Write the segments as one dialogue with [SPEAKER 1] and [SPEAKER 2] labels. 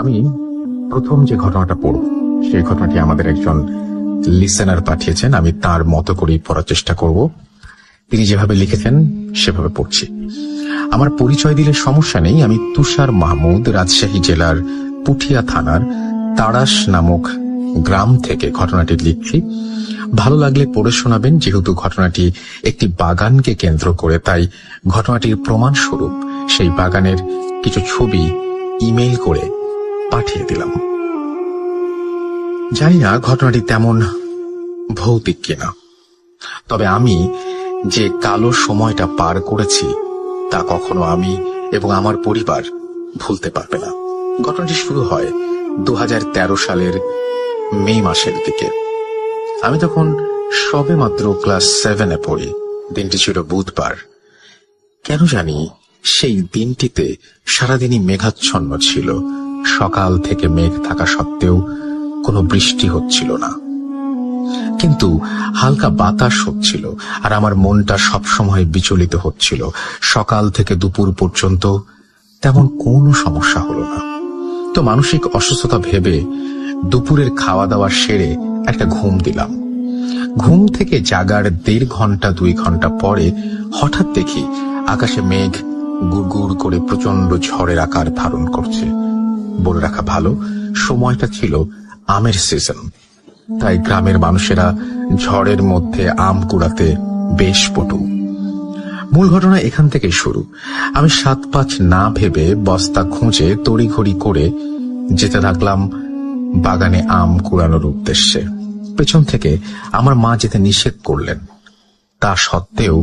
[SPEAKER 1] আমি প্রথম যে ঘটনাটা পড়ব সেই ঘটনাটি আমাদের একজন লিসেনার পাঠিয়েছেন। আমি তার মতো করেই পড়ার চেষ্টা করব। তিনি যেভাবে লিখেছেন সেভাবে পড়ছি। আমার পরিচয় দিলে সমস্যা নেই। আমি তুষার মাহমুদ, রাজশাহী জেলার পুঠিয়া থানার তাড়াশ নামক গ্রাম থেকে ঘটনাটি লিখছি। ভালো লাগলে পড়ে শোনাবেন। যেহেতু ঘটনাটি একটি বাগানকে কেন্দ্র করে, তাই ঘটনাটির প্রমাণস্বরূপ সেই বাগানের কিছু ছবি ইমেইল করে পাঠিয়ে দিলাম। জানি না ঘটনাটি তেমন ভৌতিক কিনা, তবে আমি যে কালো সময়টা পার করেছি তা কখনো আমি এবং আমার পরিবার ভুলতে পারবে না। ঘটনাটি শুরু হয় 2013 সালের মে মাসের দিকে। আমি তখন সবে মাত্র ক্লাস 7-এ পড়ি। দিনটি ছিল বুধবার। কেন জানি সেই দিনটিতে সারাদিনই মেঘাচ্ছন্ন ছিল। সকাল থেকে মেঘ থাকা সত্ত্বেও কোনো বৃষ্টি হচ্ছিল না, কিন্তু হালকা বাতাস হচ্ছিল। আর আমার মনটা সবসময় বিচলিত হচ্ছিল। সকাল থেকে দুপুর পর্যন্ত তেমন কোনো সমস্যা হলো না। তো মানসিক অসুস্থতা ভেবে দুপুরের খাওয়া দাওয়া সেরে একটা ঘুম দিলাম। ঘুম থেকে জাগার 1.5 ঘন্টা 2 ঘন্টা পরে হঠাৎ দেখি আকাশে মেঘ গুড়গুড় করে প্রচন্ড ঝড়ের আকার ধারণ করছে। বলে রাখা ভালো, সময়টা ছিল আমের সিজন, তাই গ্রামের মানুষেরা ঝড়ের মধ্যে আম কুড়াতে বেশ পটু। মূল ঘটনা এখান থেকে শুরু। আমি 7-5 না ভেবে বস্তা খুঁজে তড়িঘড়ি করে যেতে লাগলাম বাগানে আম কুড়ানোর উদ্দেশ্যে। পেছন থেকে আমার মা যেতে নিষেধ করলেন। তা সত্ত্বেও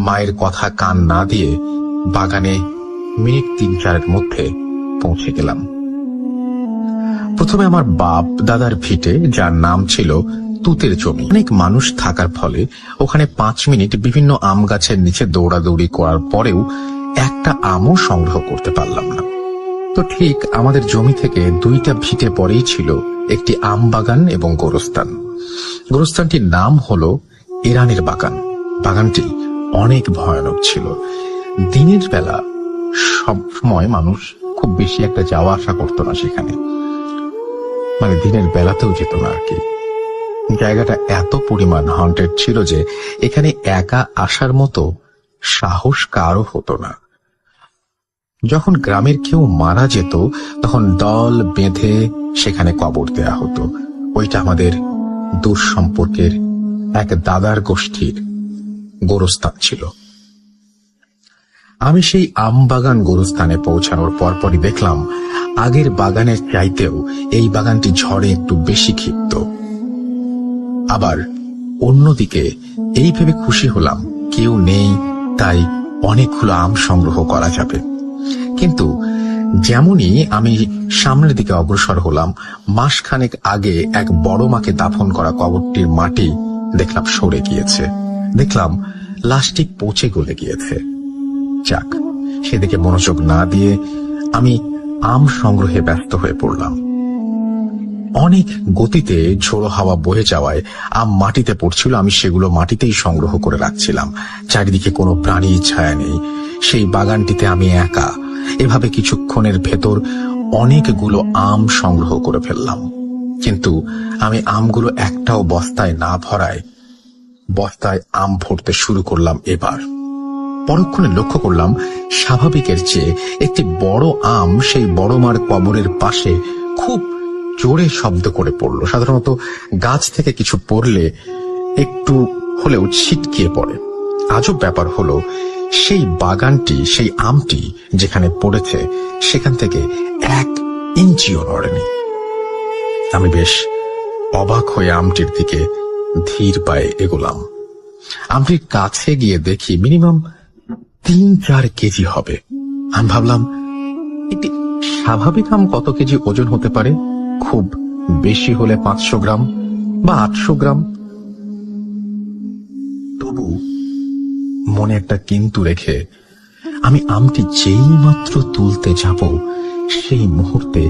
[SPEAKER 1] মায়ের কথা কান না দিয়ে বাগানে মিনিট 3-4-এর মধ্যে পৌঁছে গেলাম। প্রথমে আমার বাপ দাদার ভিটে, যার নাম ছিল তুতের জমি। অনেক মানুষ থাকার ফলে ওখানে 5 মিনিট বিভিন্ন আম গাছের নিচে দৌড়াদৌড়ি করার পরেও একটা আমও সংগ্রহ করতে পারলাম না। তো ঠিক আমাদের জমি থেকে 2টা ভিটে পরেই ছিল একটি আম বাগান এবং গোরস্থান। গোরস্থানটির নাম হলো ইরানের বাগান। বাগানটি অনেক ভয়ানক ছিল। দিনের বেলা সব সময় মানুষ খুব বেশি একটা যাওয়া আসা করতো না সেখানে, মানে দিনের বেলাতেও যেত না আর কি। জায়গাটা এত পরিমাণ হন্টেড ছিল যে এখানে একা আসার মতো সাহস কারও হতো না। যখন গ্রামের কেউ মারা যেত তখন দল বেঁধে সেখানে কবর দেয়া হতো। ওইটা আমাদের দূর সম্পর্কের এক দাদার গোষ্ঠীর গোরস্থান ছিল। আমি সেই আম বাগান গোরস্থানে পৌঁছানোর পরপরই দেখলাম আগের বাগানের চাইতেও এই বাগানটি ঝড়ে একটু বেশি ক্ষিপ্ত। আবার অন্যদিকে এই ভেবে খুশি হলাম কেউ নেই, তাই অনেকগুলো আম সংগ্রহ করা যাবে। কিন্তু যেমনই আমি সামনের দিকে অগ্রসর হলাম, মাসখানেক আগে এক বড় মাকে দাফন করা কবরটির মাটি দেখলাম সরে গিয়েছে। দেখলাম লাশটি পচে গলে গিয়েছে। যাক, সেদিকে মনোযোগ না দিয়ে আমি আম সংগ্রহে ব্যস্ত হয়ে পড়লাম। অনেক গতিতে ঝোড়ো হাওয়া বয়ে যাওয়ায় আম মাটিতে পড়ছিল। আমি সেগুলো মাটিতেই সংগ্রহ করে রাখছিলাম। চারিদিকে কোনো প্রাণীর ছায়া নেই। সেই বাগানটিতে আমি একা। এভাবে কিছুক্ষণের ভেতর অনেকগুলো আম সংগ্রহ করে ফেললাম। কিন্তু আমি আমগুলো একটাও বস্তায় না ভরায় বস্তায় আম ভরতে শুরু করলাম। এবার পরক্ষণে লক্ষ্য করলাম স্বাভাবিকের চেয়ে একটি বড় আম সেই বড় মার কবরের পাশে খুব জোরে শব্দ করে পড়ল। সাধারণত গাছ থেকে কিছু পড়লে একটু হলেও ছিটকিয়ে পড়ে। আজব ব্যাপার হলো সেই বাগানটি, সেই আমটি যেখানে পড়েছে সেখান থেকে 1 ইঞ্চিও নড়েনি। আমি বেশ অবাক হয়ে আমটির দিকে ধীর পায়ে এগোলাম। আমটির কাছে গিয়ে দেখি মিনিমাম 3-4 কেজি হবে। আমি ভাবলাম একটি স্বাভাবিক আম কত কেজি ওজন হতে পারে? খুব বেশি হলে 500 গ্রাম বা 800 গ্রাম। তবু মনে একটা কিন্তু রেখে আমি আমটি যেই মাত্র তুলতে যাব সেই মুহূর্তে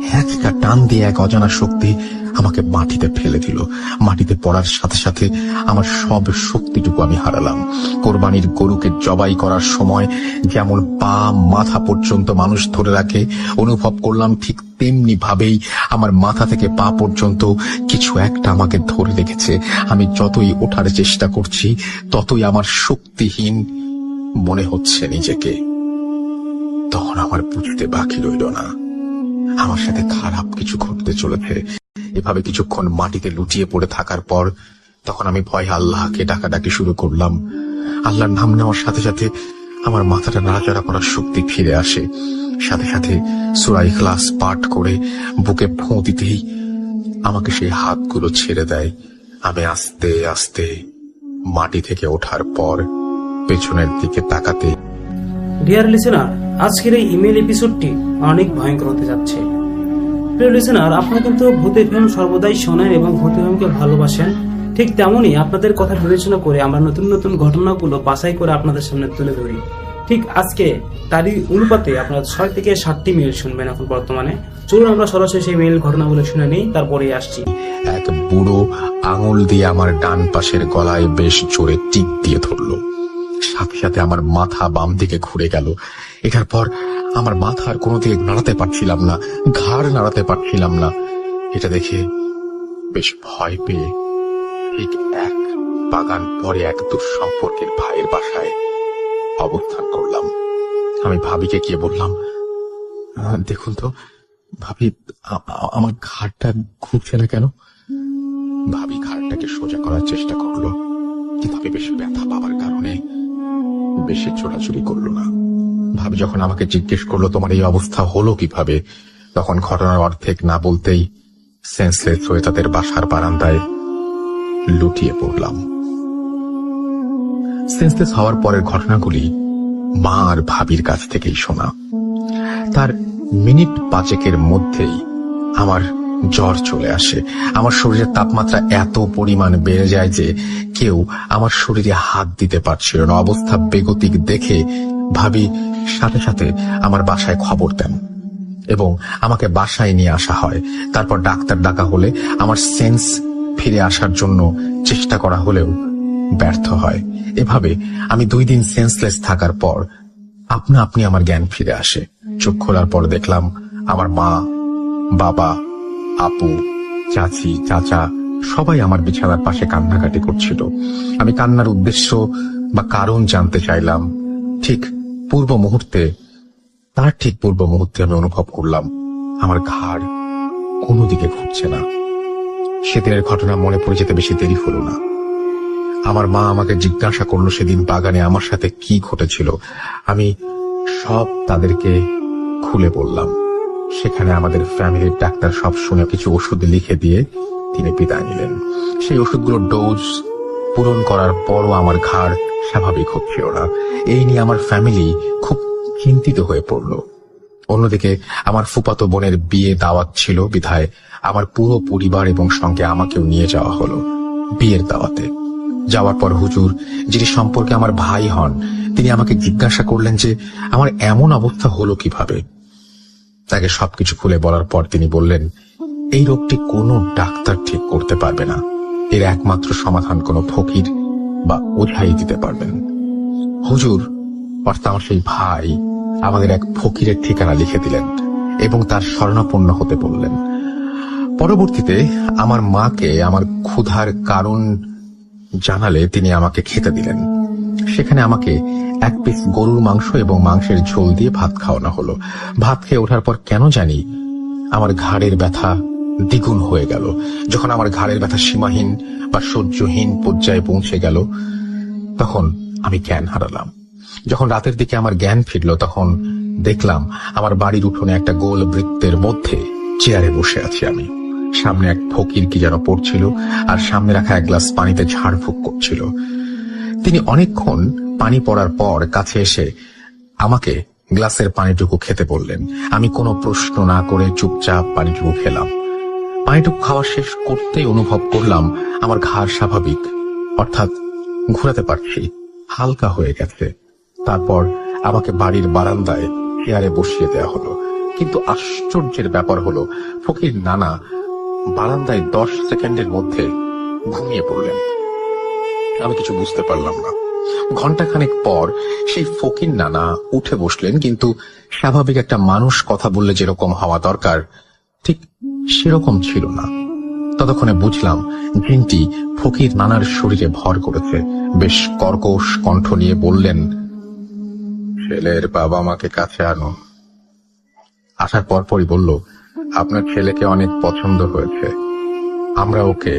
[SPEAKER 1] হ্যাচকা টান দিয়ে এক অজানা শক্তি আমাকে মাটিতে ফেলে দিল। মাটিতে পড়ার সাথে সাথে আমার সব শক্তিটুকু আমি হারালাম। কোরবানির গরুকে জবাই করার সময় যেমন পা মাথা পর্যন্ত মানুষ ধরে রাখে, অনুভব করলাম ঠিক তেমনি ভাবেই আমার মাথা থেকে পা পর্যন্ত কিছু একটা আমাকে ধরে রেখেছে। আমি যতই ওঠার চেষ্টা করছি ততই আমার শক্তিহীন মনে হচ্ছে নিজেকে। তখন আমার বুঝতে বাকি রইল না, আমার সাথে খারাপ কিছু ঘটতে চলেছে। এভাবে কিছুক্ষণ মাটিতে লুটিয়ে পড়ে থাকার পর তখন আমি ভয়ে আল্লাহকে ডাকাডাকি শুরু করলাম। আল্লাহর নাম নেওয়ার সাথে সাথে আমার মাথাটা নাড়াচাড়া করার শক্তি ফিরে আসে। সাথে সাথে সূরা ইখলাস পাঠ করে বুকে ফোঁ দিতেই আমাকে সেই হাতগুলো ছেড়ে দেয়। আমি আস্তে আস্তে মাটি থেকে ওঠার পর পেছনের দিকে তাকাতে।
[SPEAKER 2] ডিয়ার লিসেনার, আজকের এই ইমেল এপিসোডটি অনেক ভয়ঙ্কর হতে যাচ্ছে। প্রিয় লিসেনার, আপনারা কিন্তু ভূত এফএম সর্বদাই শোনেন এবং ভূত এফএমকে ভালোবাসেন। ঠিক তেমনই আপনাদের কথা বিবেচনা করে আমরা নতুন নতুন ঘটনাগুলো বাছাই করে আপনাদের সামনে তুলে ধরি। ঠিক আজকে তারই অনুপাতে আপনারা 6 থেকে 7টি মেইল শুনবেন এখন বর্তমানে। চলুন আমরা সরাসরি সেই মেইল ঘটনাগুলো শুনে নিই, তারপরেই আসছি।
[SPEAKER 1] এক বুড়ো আঙুল দিয়ে আমার ডান পাশের গলায় বেশ জোরে টিপ দিয়ে ধরলো। সাথে সাথে আমার মাথা বাম দিকে ঘুরে গেল। এটার পর আমার মাথা আর কোনো দিকে নাড়াতে পারছিলাম না, ঘাড় নাড়াতে পারছিলাম না। এটা দেখে বেশ ভয় পেয়ে ঠিক এক বাগান পরে এক দুঃসম্পর্কের ভাইয়ের বাসায় অবস্থান করলাম। আমি ভাবিকে গিয়ে বললাম, দেখুন তো ভাবি, আমার ঘাড়টা ঘুরছে না কেন? ভাবি ঘাড়টাকে সোজা করার চেষ্টা করলো, কিন্তু আমি বেশ ব্যথা পাওয়ার কারণে বেশি চোরাচুরি করলো না। ভাবি যখন আমাকে জিজ্ঞেস করলো তোমার এই অবস্থা হলো কিভাবে, তখন ঘটনার অর্ধেক না বলতেই সেন্সলেস হয়ে তাদের বাসার বারান্দায় লুটিয়ে পড়লাম। সেন্সলেস হওয়ার পরের ঘটনাগুলি মা আর ভাবির কাছ থেকেই শোনা। তার মিনিট 5 মধ্যেই আমার জ্বর চলে আসে। আমার শরীরের তাপমাত্রা এত পরিমাণ বেড়ে যায় যে কেউ আমার শরীরে হাত দিতে পারছিল না। অবস্থা বেগতিক দেখে ভাবি সাথে সাথে আমার বাসায় খবর দেন এবং আমাকে বাসায় নিয়ে আসা হয়। তারপর ডাক্তার ডাকা হলে আমার সেন্স ফিরে আসার জন্য চেষ্টা করা হলেও ব্যর্থ হয়। এভাবে আমি 2 দিন সেন্সলেস থাকার পর আপনা আপনি আমার জ্ঞান ফিরে আসে। চোখ খোলার পর দেখলাম আমার মা, বাবা, আপু, চাচি, চাচা সবাই আমার বিছানার পাশে কান্নাকাটি করছিল। আমি কান্নার উদ্দেশ্য বা কারণ জানতে চাইলাম। ঠিক পূর্ব মুহূর্তে আমি অনুভব করলাম আমার ঘাড় কোনো দিকে ঘুরছে না। সেদিনের ঘটনা মনে পড়ে যেতে বেশি দেরি হলো না। আমার মা আমাকে জিজ্ঞাসা করলো সেদিন বাগানে আমার সাথে কি ঘটেছিল। আমি সব তাদেরকে খুলে বললাম। সেখানে আমাদের ফ্যামিলির ডাক্তার সব শুনে কিছু ওষুধ লিখে দিয়ে তিনি বিদায় নিলেন। সেই ওষুধগুলোর ডোজ পূরণ করার পরও আমার ঘাড় স্বাভাবিক হচ্ছিল না। এই নিয়ে আমার ফ্যামিলি খুব চিন্তিত হয়ে পড়ল। অন্যদিকে আমার ফুফাতো বোনের বিয়ে দাওয়াত ছিল বিধায় আমার পুরো পরিবার এবং সঙ্গে আমাকেও নিয়ে যাওয়া হলো বিয়ের দাওয়াতে। যাওয়ার পর হুজুর, যিনি সম্পর্কে আমার ভাই হন, তিনি আমাকে জিজ্ঞাসা করলেন যে আমার এমন অবস্থা হলো কিভাবে। তাকে সবকিছু খুলে বলার পর তিনি বললেন, এই রোগটি কোনো ডাক্তার ঠিক করতে পারবে না। এর একমাত্র সমাধান কোনো ফকির বা ওঝাই দিতে পারবেন। হুজুর অর্থাৎ আমার সেই ভাই আমাদের এক ফকিরের ঠিকানা লিখে দিলেন এবং তার শরণাপন্ন হতে বললেন। পরবর্তীতে আমার মাকে আমার ক্ষুধার কারণ জানালে তিনি আমাকে খেতে দিলেন। সেখানে আমাকে 1 পিস গরুর মাংস এবং মাংসের ঝোল দিয়ে ভাত খাওয়ানো হলো। ভাত খেয়ে ওঠার পর কেন জানি আমার ঘাড়ের ব্যথা দ্বিগুণ হয়ে গেল। যখন আমার ঘাড়ের ব্যথা সীমাহীন বা সহ্যহীন পর্যায়ে পৌঁছে গেল, তখন আমি জ্ঞান হারালাম। যখন রাতের দিকে আমার জ্ঞান ফিরল, তখন দেখলাম আমার বাড়ির উঠোনে একটা গোল বৃত্তের মধ্যে চেয়ারে বসে আছি আমি। সামনে এক ফকির কি যেন পড়ছিল আর সামনে রাখা 1 গ্লাস পানিতে ঝাড়ফুঁক করছিল। তিনি অনেকক্ষণ পানি পড়ার পর কাছে এসে আমাকে গ্লাসের পানিটুকু খেতে বললেন। আমি কোনো প্রশ্ন না করে চুপচাপ পানিটুকু খেলাম। পানিটুকু খাওয়া শেষ করতেই অনুভব করলাম আমার ঘাড় স্বাভাবিক, অর্থাৎ ঘোরাতে পারছি, হালকা হয়ে গেছে। তারপর আমাকে বাড়ির বারান্দায় চেয়ারে বসিয়ে দেওয়া হলো। কিন্তু আশ্চর্যের ব্যাপার হলো ফকির নানা বারান্দায় 10 সেকেন্ডের মধ্যে ঘুমিয়ে পড়লেন। আমি কিছু বুঝতে পারলাম না। ঘন্টাখানেক পর সেই ফকির নানা উঠে বসলেন, কিন্তু স্বাভাবিক একটা মানুষ কথা বললে যেরকম হওয়া দরকার ঠিক সেরকম ছিল না। ততক্ষণে বুঝলাম জিনটি ফকির নানার শরীরে ভর করেছে। বেশ কর্কশ কণ্ঠ নিয়ে বললেন, ছেলের বাবা মাকে কাছে আনুন। আসার পরপরই বলল, আপনার ছেলেকে অনেক পছন্দ হয়েছে, আমরা ওকে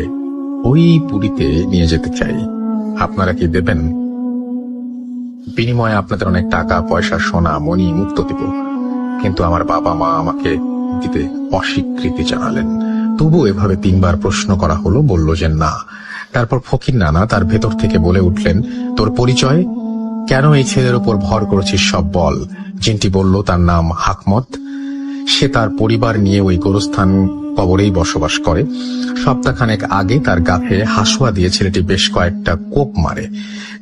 [SPEAKER 1] ওই পুরীতে নিয়ে যেতে চাই, আপনারা কি দেবেন? বিনিময়ে আপনাদের অনেক টাকা পয়সা সোনা মণি মুক্ত দিব। কিন্তু আমার বাবা মা আমাকে দিতে অস্বীকৃতি জানালেন। তবু এভাবে 3 বার প্রশ্ন করা হলো, বলল যে না। তারপর ফকির নানা তার ভেতর থেকে বলে উঠলেন, তোর পরিচয়, কেন এই ছেলের উপর ভর করেছিস সব বল। জিনটি বলল তার নাম হাকমত, সে তার পরিবার নিয়ে ওই গোরস্থান কবরেই বসবাস করে। সপ্তাহখানেক আগে তার গাছে হাসুয়া দিয়ে ছেলেটি বেশ কয়েকটা কোপ মারে,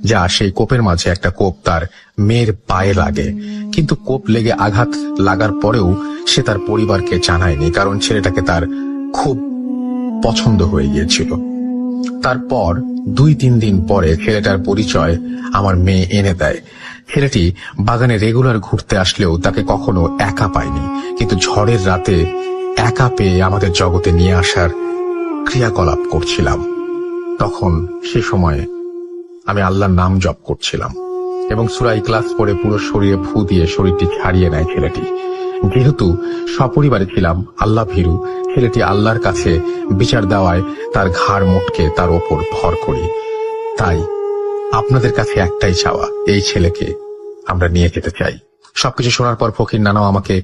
[SPEAKER 1] যা সেই কোপের মাঝে একটা কোপ তার মেয়ের পায়ে লাগে। কিন্তু কোপ লেগে আঘাত লাগার পরেও সে তার পরিবারকে জানায়নি, কারণ ছেলেটাকে তার খুব পছন্দ হয়ে গিয়েছিল। তারপর 2-3 দিন পরে ছেলেটার পরিচয় আমার মেয়ে এনে দেয়। ছেলেটি বাগানে রেগুলার ঘুরতে আসলেও তাকে কখনো একা পায়নি, কিন্তু ঝড়ের রাতে একা পেয়ে আমাদের জগতে নিয়ে আসার ক্রিয়াকলাপ করছিলাম। তখন সে সময়ে আমি আল্লাহর নাম জপ করছিলাম এবং সূরা ইখলাস পড়ে পুরো শরীরে ফু দিয়ে শরীরটি ছাড়িয়ে নেয় ছেলেটি। যেহেতু সপরিবারে ছিলাম আল্লাহ ভীরু, ছেলেটি আল্লাহর কাছে বিচার দেওয়ায় তার ঘাড় মুটকে তার ওপর ভর করি। তাই আপনাদের কাছে একটাই চাওয়া, এই ছেলেকে আমরা নিয়ে যেতে চাই। সবকিছু শোনার পর ফকির নানাও আমাকে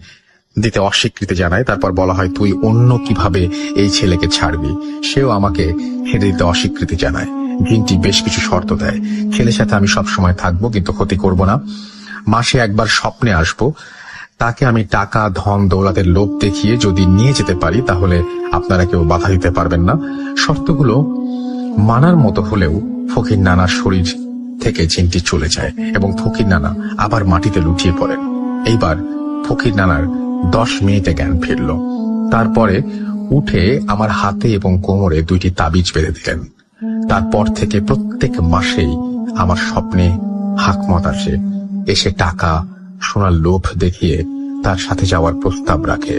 [SPEAKER 1] দিতে অস্বীকৃতি জানায়। তারপর বলা হয়, তুই অন্য কিভাবে এই ছেলেকে ছাড়বি? সেও আমাকে ছেড়ে দিতে অস্বীকৃতি জানায়। জিনটি বেশ কিছু শর্ত দেয়, ছেলের সাথে আমি সবসময় থাকবো, কিন্তু ক্ষতি করব না। মাসে একবার স্বপ্নে আসবো, তাকে আমি টাকা ধন দৌলতের লোভ দেখিয়ে যদি নিয়ে যেতে পারি তাহলে আপনারা কেউ বাধা দিতে পারবেন না। শর্তগুলো মানার মতো হলেও ফকির নানার শরীর থেকে জিনটি চলে যায় এবং ফকির নানা আবার মাটিতে লুটিয়ে পড়েন। এইবার ফকির নানার 10 মিনিটে জ্ঞান ফিরল। তারপরে উঠে আমার হাতে এবং কোমরে 2টি তাবিজ বেঁধে দিলেন। তারপর থেকে প্রত্যেক মাসেই আমার স্বপ্নে হাকমত আসে, এসে টাকা সোনার লোভ দেখিয়ে তার সাথে যাওয়ার প্রস্তাব রাখে।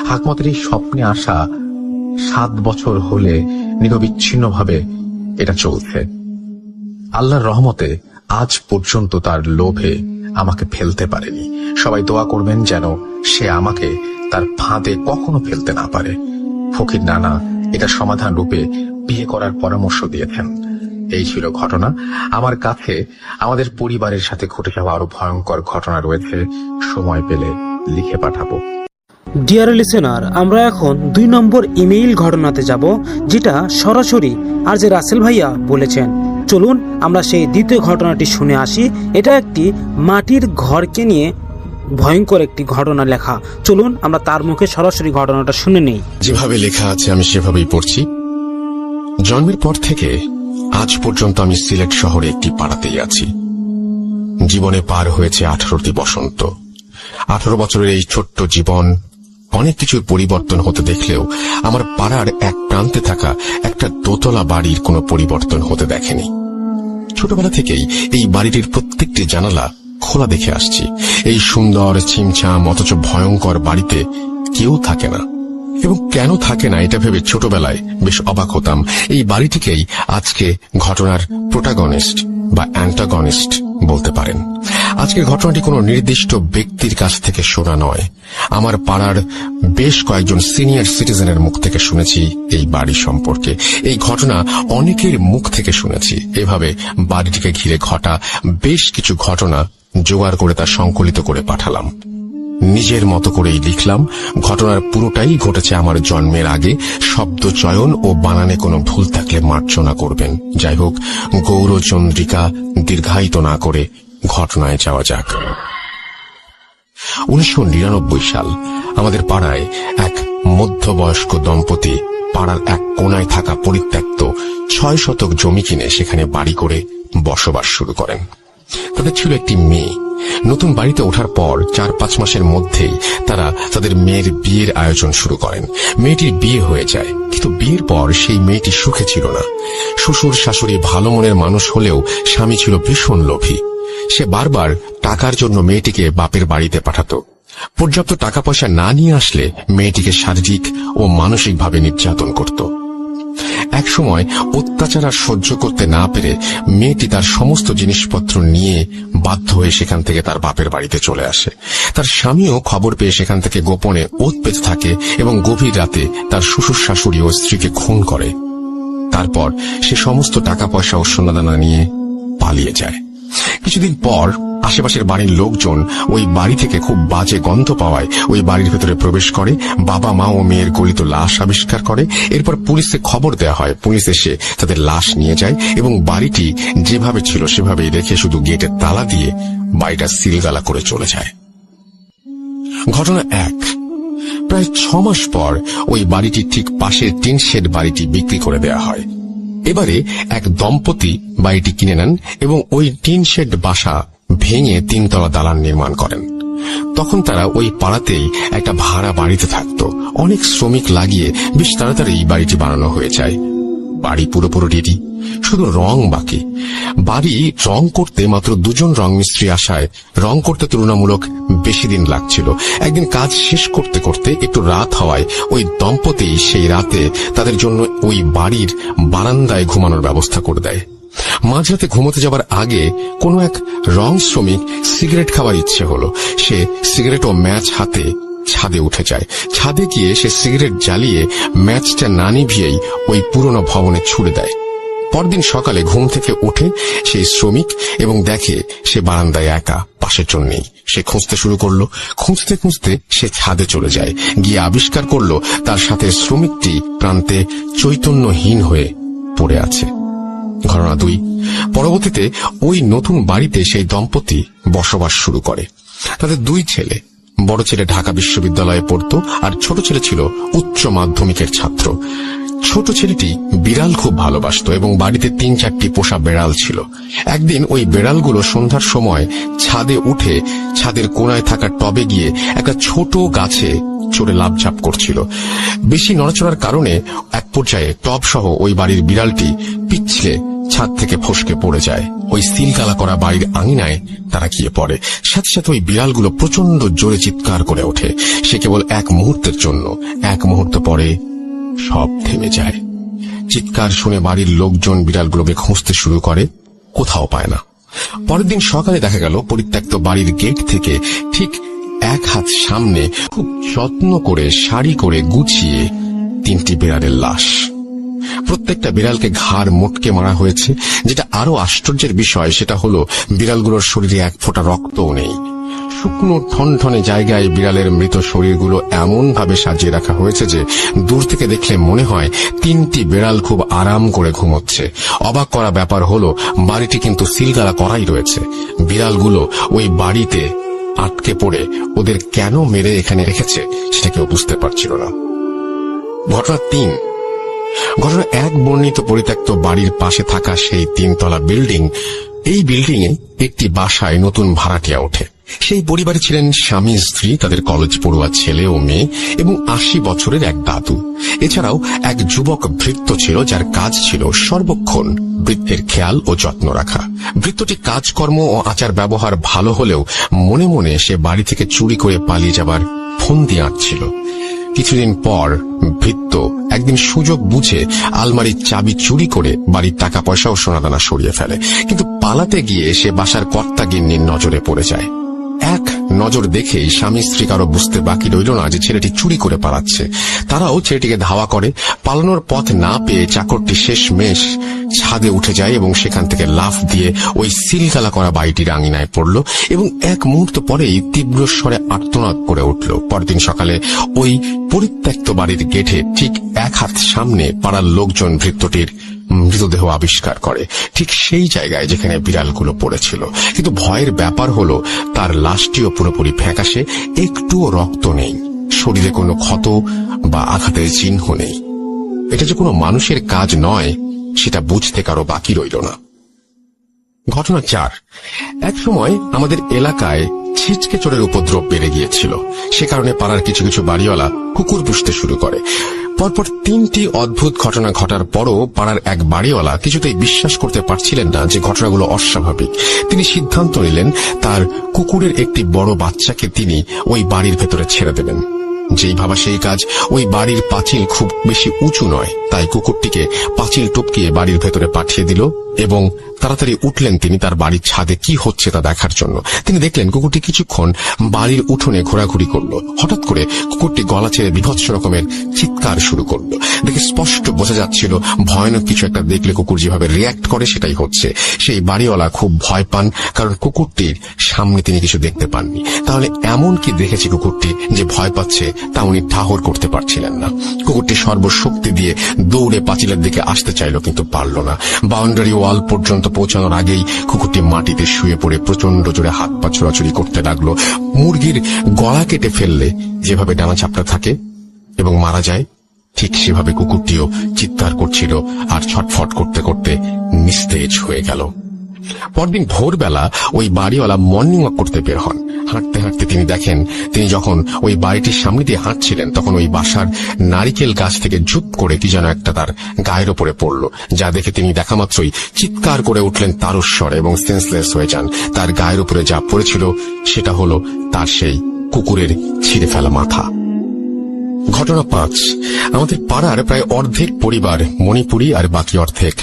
[SPEAKER 1] হাকমতের এই স্বপ্নে আসা 7 বছর হলে নিরবিচ্ছিন্নভাবে এটা চলছে। আল্লাহর রহমতে আজ পর্যন্ত তার লোভে আমাকে ফেলতে পারেনি। সবাই দোয়া করবেন যেন সে আমাকে তার ফাঁদে কখনো ফেলতে না পারে। ফকির নানা এটা সমাধান রূপে বিয়ে করার পরামর্শ দিয়েছেন। এই ছিল ঘটনা। আমার কাছে আমাদের পরিবারের সাথে ঘটে যাওয়া আরো ভয়ঙ্কর ঘটনা রয়েছে, সময় পেলে লিখে পাঠাবো।
[SPEAKER 2] ডিয়ার লিসেনার, আমরা এখন 2 নম্বর ইমেইল ঘটনাতে যাব, যেটা সরাসরি আর যে রাসেল ভাইয়া বলেছেন। চলুন আমরা সেই দ্বিতীয় ঘটনাটি শুনে আসি। এটা একটি মাটির ঘরকে নিয়ে ভয়ঙ্কর একটি ঘটনা লেখা। চলুন আমরা তার মুখে সরাসরি ঘটনাটা শুনে নেই।
[SPEAKER 3] যেভাবে লেখা আছে আমি সেভাবেই পড়ছি। জন্মের পর থেকে আজ পর্যন্ত আমি সিলেট শহরে একটি পাড়াতেই আছি। জীবনে পার হয়েছে 18টি বসন্ত। 18 বছরের এই ছোট্ট জীবন অনেক কিছুর পরিবর্তন হতে দেখলেও আমার পাড়ার এক প্রান্তে থাকা একটা দোতলা বাড়ির কোনো পরিবর্তন হতে দেখেনি। ছোটবেলা থেকেই এই বাড়িটির প্রত্যেকটি জানালা খোলা দেখে আসছি। এই সুন্দর ছিমছাম অথচ ভয়ঙ্কর বাড়িতে কেউ থাকে না, এবং কেন থাকে না এটা ভেবে ছোটবেলায় বেশ অবাক হতাম। এই বাড়িটিকেই আজকে ঘটনার প্রোটাগনিস্ট বা অ্যান্টাগনিস্ট বলতে পারেন। আজকের ঘটনাটি কোনো নির্দিষ্ট ব্যক্তির কাছ থেকে শোনা নয়, আমার পাড়ার বেশ কয়েকজন সিনিয়র সিটিজেনের মুখ থেকে শুনেছি এই বাড়ি সম্পর্কে। এই ঘটনা অনেকের মুখ থেকে শুনেছি। এভাবে বাড়িটিকে ঘিরে ঘটা বেশ কিছু ঘটনা জোগাড় করে তা সংকলিত করে পাঠালাম। নিজের মতো করেই লিখলাম। ঘটনার পুরোটাই ঘটেছে আমার জন্মের আগে। শব্দ চয়ন ও বানানে কোনো ভুল থাকলে মার্জনা করবেন। যাই হোক, গৌরচন্দ্রিকা দীর্ঘায়িত না করে ঘটনায় যাওয়া যাক। 1999 সাল আমাদের পাড়ায় এক মধ্যবয়স্ক দম্পতি পাড়ার এক কোনায় থাকা পরিত্যক্ত 6 শতক জমি কিনে সেখানে বাড়ি করে বসবাস শুরু করেন। তাদের ছিল একটি মেয়ে। নতুন বাড়িতে ওঠার পর 4-5 মাসের মধ্যেই তারা তাদের মেয়ের বিয়ের আয়োজন শুরু করেন। মেয়েটির বিয়ে হয়ে যায়, কিন্তু বিয়ের পর সেই মেয়েটি সুখে ছিল না। শ্বশুর শাশুড়ি ভালো মনের মানুষ হলেও স্বামী ছিল ভীষণ লোভী। সে বারবার টাকার জন্য মেয়েটিকে বাপের বাড়িতে পাঠাতো। পর্যাপ্ত টাকা পয়সা না নিয়ে আসলে মেয়েটিকে শারীরিক ও মানসিকভাবে নির্যাতন করত। এক সময় অত্যাচার আর সহ্য করতে না পেরে মেয়েটি তার সমস্ত জিনিসপত্র নিয়ে বাধ্য হয়ে সেখান থেকে তার বাপের বাড়িতে চলে আসে। তার স্বামীও খবর পেয়ে সেখান থেকে গোপনে ওৎ পেতে থাকে এবং গভীর রাতে তার শ্বশুর শাশুড়ি ও স্ত্রীকে খুন করে। তারপর সে সমস্ত টাকা পয়সা ও সোনাদানা নিয়ে পালিয়ে যায়। কিছুদিন পর আশেপাশের বাড়ির লোকজন ওই বাড়ি থেকে খুব বাজে গন্ধ পাওয়ায় ওই বাড়ির ভেতরে প্রবেশ করে। বাবা মা ও মেয়ের গলিত লাশ আবিষ্কার করে। এরপর পুলিশে খবর দেওয়া হয়। পুলিশ এসে তাদের লাশ নিয়ে যায় এবং বাড়িটি যেভাবে ছিল সেভাবেই রেখে শুধু গেটের তালা দিয়ে বাড়িটা সিলগালা করে চলে যায়। ঘটনা 1। প্রায় 6 মাস পর ওই বাড়িটি ঠিক পাশের টিন শেড বাড়িটি বিক্রি করে দেওয়া হয়। এবারে এক দম্পতি বাড়িটি কিনে নেন এবং ওই টিন শেড বাসা ভেঙে 3 তলা দালান নির্মাণ করেন। তখন তারা ওই পাড়াতেই একটা ভাড়া বাড়িতে থাকতো। অনেক শ্রমিক লাগিয়ে বেশ তাড়াতাড়ি বাড়িটি বানানো হয়ে যায়। বাড়ি পুরোপুরি রেডি, শুধু রং বাকি। বাড়ি রং করতে মাত্র 2 জন রং মিস্ত্রি আসায় রং করতে তুলনামূলক বেশি দিন লাগছিল। একদিন কাজ শেষ করতে করতে একটু রাত হওয়ায় ওই দম্পতি সেই রাতে তাদের জন্য ওই বাড়ির বারান্দায় ঘুমানোর ব্যবস্থা করে দেয়। মাঝরাতে ঘুমোতে যাবার আগে কোনো এক রং শ্রমিক সিগারেট খাবার ইচ্ছে হলো। সে সিগারেট ও ম্যাচ হাতে ছাদে উঠে যায়। ছাদে গিয়ে সে সিগারেট জ্বালিয়ে ম্যাচটা না নিভিয়েই ওই পুরনো ভবনে ছুড়ে দেয়। পরদিন সকালে ঘুম থেকে ওঠে সেই শ্রমিক এবং দেখে সে বারান্দায় একা, পাশের জন নেই। সে খুঁজতে শুরু করলো। খুঁজতে খুঁজতে সে ছাদে চলে যায়। গিয়ে আবিষ্কার করলো তার সাথে শ্রমিকটি প্রান্তে চৈতন্যহীন হয়ে পড়ে আছে। ঘটনা 2। পরবর্তীতে ওই নতুন বাড়িতে সেই দম্পতি বসবাস শুরু করে। তাদের 2 ছেলে। বড় ছেলে ঢাকা বিশ্ববিদ্যালয়ে পড়তো আর ছোট ছেলে ছিল উচ্চ মাধ্যমিকের ছাত্র। ছোট ছেলেটি বিড়াল খুব ভালোবাসতো এবং বাড়িতে 3-4টি পোষা বেড়াল ছিল। একদিন ওই বেড়ালগুলো সন্ধ্যার সময় ছাদে উঠে ছাদের কোণায় থাকা টবে গিয়ে একটা ছোট গাছে চড়ে লাফঝাপ করছিল। বেশি নড়াচড়ার কারণে এক পর্যায়ে টব সহ ওই বাড়ির বিড়ালটি পিছলে ছাদ থেকে ফসকে পড়ে যায়। ওই সিলগালা করা বাড়ির আঙিনায় তারা গিয়ে পড়ে। সাথে সাথে ওই বিড়ালগুলো প্রচন্ড জোরে চিৎকার করে ওঠে। সে কেবল 1 মুহূর্তের জন্য। 1 মুহূর্ত পরে সব থেমে যায়। চিৎকার শুনে বাড়ির লোকজন বিড়ালগুলোকে খুঁজতে শুরু করে, কোথাও পায় না। পরের দিন সকালে দেখা গেল পরিত্যক্ত বাড়ির গেট থেকে ঠিক 1 হাত সামনে খুব যত্ন করে সারি করে গুছিয়ে 3টি বিড়ালের লাশ। প্রত্যেকটা বিড়ালকে ঘাড় মোটকে মারা হয়েছে। যেটা আরো আশ্চর্যের বিষয় সেটা হলো বিড়ালগুলোর শরীরে 1 ফোঁটা রক্তও নেই। শুকনো ঠনঠনে জায়গায় বিড়ালের মৃত শরীরগুলো এমন ভাবে সাজিয়ে রাখা হয়েছে যে দূর থেকে দেখলে মনে হয় 3টি বিড়াল খুব আরাম করে ঘুমোচ্ছে। অবাক করা ব্যাপার হলো বাড়িটি কিন্তু সিলগালা করাই রয়েছে। বিড়ালগুলো ওই বাড়িতে আটকে পড়ে ওদের কেন মেরে এখানে রেখেছে সেটা কেউ বুঝতে পারছিল না। ঘটনা 3। ঘটনা 1 বর্ণিত পরিত্যক্ত বাড়ির পাশে থাকা সেই 3 তলা বিল্ডিং। এই বিল্ডিং এ একটি বাসায় নতুন ভাড়াটিয়া ওঠে। সেই পরিবারে ছিলেন স্বামী স্ত্রী, তাদের কলেজ পড়ুয়া ছেলে ও মেয়ে এবং 80 বছরের এক দাদু। এছাড়াও এক যুবক ভৃত্য ছিল যার কাজ ছিল সর্বক্ষণ ভৃত্যের খেয়াল ও যত্ন রাখা। ভৃত্যটি কাজকর্ম ও আচার ব্যবহার ভালো হলেও মনে মনে সে বাড়ি থেকে চুরি করে পালিয়ে যাবার ফন্দি আঁটছিল। কিছুদিন পর ভৃত্য একদিন সুযোগ বুঝে আলমারির চাবি চুরি করে বাড়ির টাকা পয়সা ও সোনাদানা সরিয়ে ফেলে। কিন্তু পালাতে গিয়ে সে বাসার কর্তা গিন্নির নজরে পড়ে যায়। 1 নজর দেখেই স্বামী স্ত্রী কারো বুঝতে বাকি রইল না যে ছেলেটি চুরি করে পালাচ্ছে। তারাও ছেলেটিকে ধাওয়া করে। পালানোর পথ না পেয়ে চাকরটি শেষমেশ ছাদে উঠে যায় এবং সেখান থেকে লাফ দিয়ে ওই সিলগালা করা বাড়িটির আঙিনায় পড়ল এবং 1 মুহূর্ত পরেই তীব্র স্বরে আর্তনাদ করে উঠল। পরদিন সকালে ওই পরিত্যক্ত বাড়ির গেটে ঠিক 1 হাত সামনে পাড়ার লোকজন ভৃত্যটির মৃতদেহ আবিষ্কার করে, ঠিক সেই জায়গায় যেখানে বিড়ালগুলো পড়েছিল। কিন্তু ভয়ের ব্যাপার হলো তার লাশটিও পুরোপুরি ফ্যাকাশে, একটুও রক্ত নেই, শরীরে কোনো ক্ষত বা আঘাতের চিহ্ন নেই। এটা যে কোনো মানুষের কাজ নয় সেটা বুঝতে কারো বাকি রইল না। ঘটনা 4। এক সময় আমাদের এলাকায় ছিচকে চোরের উপদ্রব বেড়ে গিয়েছিল। সে কারণে পাড়ার কিছু কিছু বাড়িওয়ালা কুকুর পুষতে শুরু করে। পরপর 3টি অদ্ভুত ঘটনা ঘটার পরও পাড়ার এক বাড়িওয়ালা কিছুতেই বিশ্বাস করতে পারছিলেন না যে ঘটনাগুলো অস্বাভাবিক। তিনি সিদ্ধান্ত নিলেন তার কুকুরের একটি বড় বাচ্চাকে তিনি ওই বাড়ির ভেতরে ছেড়ে দেবেন। যেই ভাবা সেই কাজ। ওই বাড়ির পাঁচিল খুব বেশি উঁচু নয়, তাই কুকুরটিকে পাঁচিল টপকিয়ে বাড়ির ভেতরে পাঠিয়ে দিল এবং তাড়াতাড়ি উঠলেন তিনি তার বাড়ির ছাদে কি হচ্ছে তা দেখার জন্য। তিনি দেখলেন কুকুরটি কিছুক্ষণ বাড়ির উঠোনে ঘোরাঘুরি করলো। হঠাৎ করে কুকুরটি গলা ছেড়ে বীভৎস রকমের চিৎকার শুরু করলো। দেখে স্পষ্ট বোঝা যাচ্ছিল ভয়ানক কিছু একটা দেখলে কুকুর যেভাবে রিয়্যাক্ট করে সেটাই হচ্ছে। সেই বাড়িওয়ালা খুব ভয় পান, কারণ কুকুরটির সামনে তিনি কিছু দেখতে পাননি। তাহলে এমন কি দেখেছে কুকুরটি যে ভয় পাচ্ছে তা উনি ঠাহর করতে পারছিলেন না। কুকুরটি সর্বশক্তি দিয়ে দৌড়ে পাঁচিলের দিকে আসতে চাইল, কিন্তু পারল না। বাউন্ডারি ওয়াল পর্যন্ত পৌঁছানোর আগেই কুকুরটি মাটিতে শুয়ে পড়ে প্রচন্ড জোরে হাত পা ছোড়াছুড়ি করতে লাগলো। মুরগির গলা কেটে ফেললে যেভাবে ডানা চাপড়া থাকে এবং মারা যায়, ঠিক সেভাবে কুকুরটিও চিৎকার করছিল আর ছটফট করতে করতে নিস্তেজ হয়ে গেল। পরদিন ভোরবেলা ওই বাড়িওয়ালা মর্নিং ওয়াক করতে বের হন। হাঁটতে হাঁটতে তিনি দেখেন, তিনি যখন ওই বাড়িটির সামনে দিয়ে হাঁটছিলেন তখন ওই বাসার নারিকেল গাছ থেকে ঝুপ করে কি যেন একটা তার গায়ের ওপরে পড়ল, যা দেখে তিনি দেখা মাত্রই চিৎকার করে উঠলেন তারস্বরে এবং সেন্সলেস হয়ে যান। তার গায়ের উপরে যা পড়েছিল সেটা হলো তার সেই কুকুরের ছিঁড়ে ফেলা মাথা। ঘটনা 5। আমাদের পাড়ার প্রায় অর্ধেক পরিবার মণিপুরী আর বাকি অর্ধেক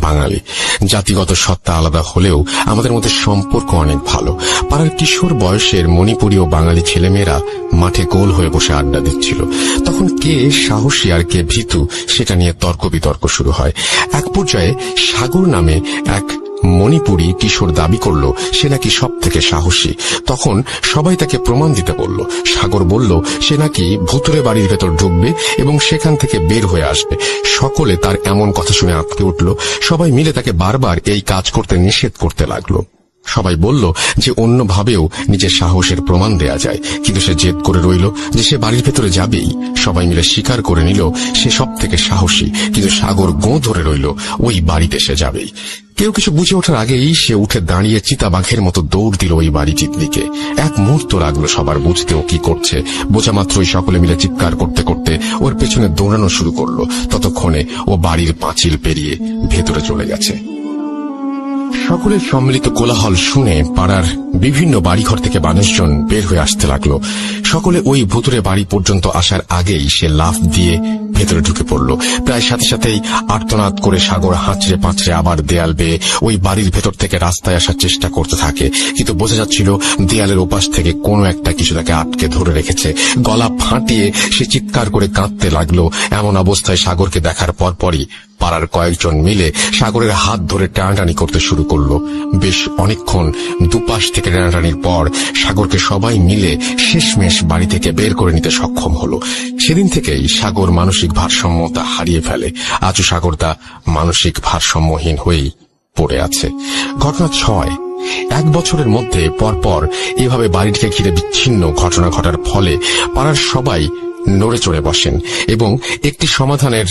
[SPEAKER 3] বাঙালি। জাতিগত সত্তা আলাদা হলেও আমাদের মধ্যে সম্পর্ক অনেক ভালো। পাড়ার কিশোর বয়সের মণিপুরী ও বাঙালি ছেলেমেয়েরা মাঠে গোল হয়ে বসে আড্ডা দিচ্ছিল। তখন কে সাহসী আর কে ভীতু সেটা নিয়ে তর্ক বিতর্ক শুরু হয়। এক পর্যায়ে সাগর নামে এক মণিপুরী কিশোর দাবি করল সে নাকি সব থেকে সাহসী। তখন সবাই তাকে প্রমাণ দিতে বলল। সাগর বলল সে নাকি ভুতুরে বাড়ির ভেতর ঢুকবে এবং সেখান থেকে বের হয়ে আসবে। সকলে তার এমন কথা শুনে আঁতকে উঠল। সবাই মিলে তাকে বারবার এই কাজ করতে নিষেধ করতে লাগলো। সবাই বলল যে অন্যভাবেও নিজের সাহসের প্রমাণ দেয়া যায়, কিন্তু সে জেদ করে রইল যে সে বাড়ির ভেতরে যাবেই। সবাই মিলে স্বীকার করে নিল সে সব থেকে সাহসী, কিন্তু সাগর গোঁ ধরে রইল ওই বাড়িতে সে যাবেই। কেউ কিছু বুঝে ওঠার আগেই সে উঠে দাঁড়িয়ে চিতাবাঘের মতো দৌড় দিল ওই বাড়িটির দিকে। এক মুহূর্ত লাগলো সবার বুঝতে ও কি করছে। বোঝা মাত্রই সকলে মিলে চিৎকার করতে করতে ওর পেছনে দৌড়ানো শুরু করলো। ততক্ষণে ও বাড়ির পাঁচিল পেরিয়ে ভেতরে চলে গেছে। সকলের সম্মিলিত কোলাহল শুনে পাড়ার বিভিন্ন বাড়িঘর থেকে মানুষজন বের হয়ে আসতে লাগলো। সকলে ওই ভুতুরে বাড়ি পর্যন্ত আসার আগেই সে লাফ দিয়ে ভেতরে ঢুকে পড়ল। প্রায় সাথে সাথেই আর্তনাদ করে সাগর হাঁচড়ে পাঁচড়ে আবার দেয়াল বেয়ে ওই বাড়ির ভেতর থেকে রাস্তায় আসার চেষ্টা করতে থাকে, কিন্তু বোঝা যাচ্ছিল দেয়ালের ওপাশ থেকে কোনো একটা কিছু তাকে আটকে ধরে রেখেছে। গলা ফাটিয়ে সে চিৎকার করে কাঁদতে লাগলো। এমন অবস্থায় সাগরকে দেখার পরপরই পাড়ার কয়েকজন মিলে সাগরের হাত ধরে টানাটানি করতে শুরু করলো। বেশ অনেকক্ষণ দুপাশ থেকে টানাটানির পর সাগরকে সবাই মিলে শেষমেশ বাড়ি থেকে বের করে নিতে সক্ষম হলো। সেদিন থেকেই সাগর মানসিক ভারসাম্যতা হারিয়ে ফেলে। আজও সাগর তা মানসিক ভারসাম্যহীন হয়েই পড়ে আছে। ঘটনা 6। 1 বছরের মধ্যে পরপর এভাবে বাড়িটিকে ঘিরে বিচ্ছিন্ন ঘটনা ঘটার ফলে পাড়ার সবাই নড়ে চড়ে বসেন এবং একটি সমাধানের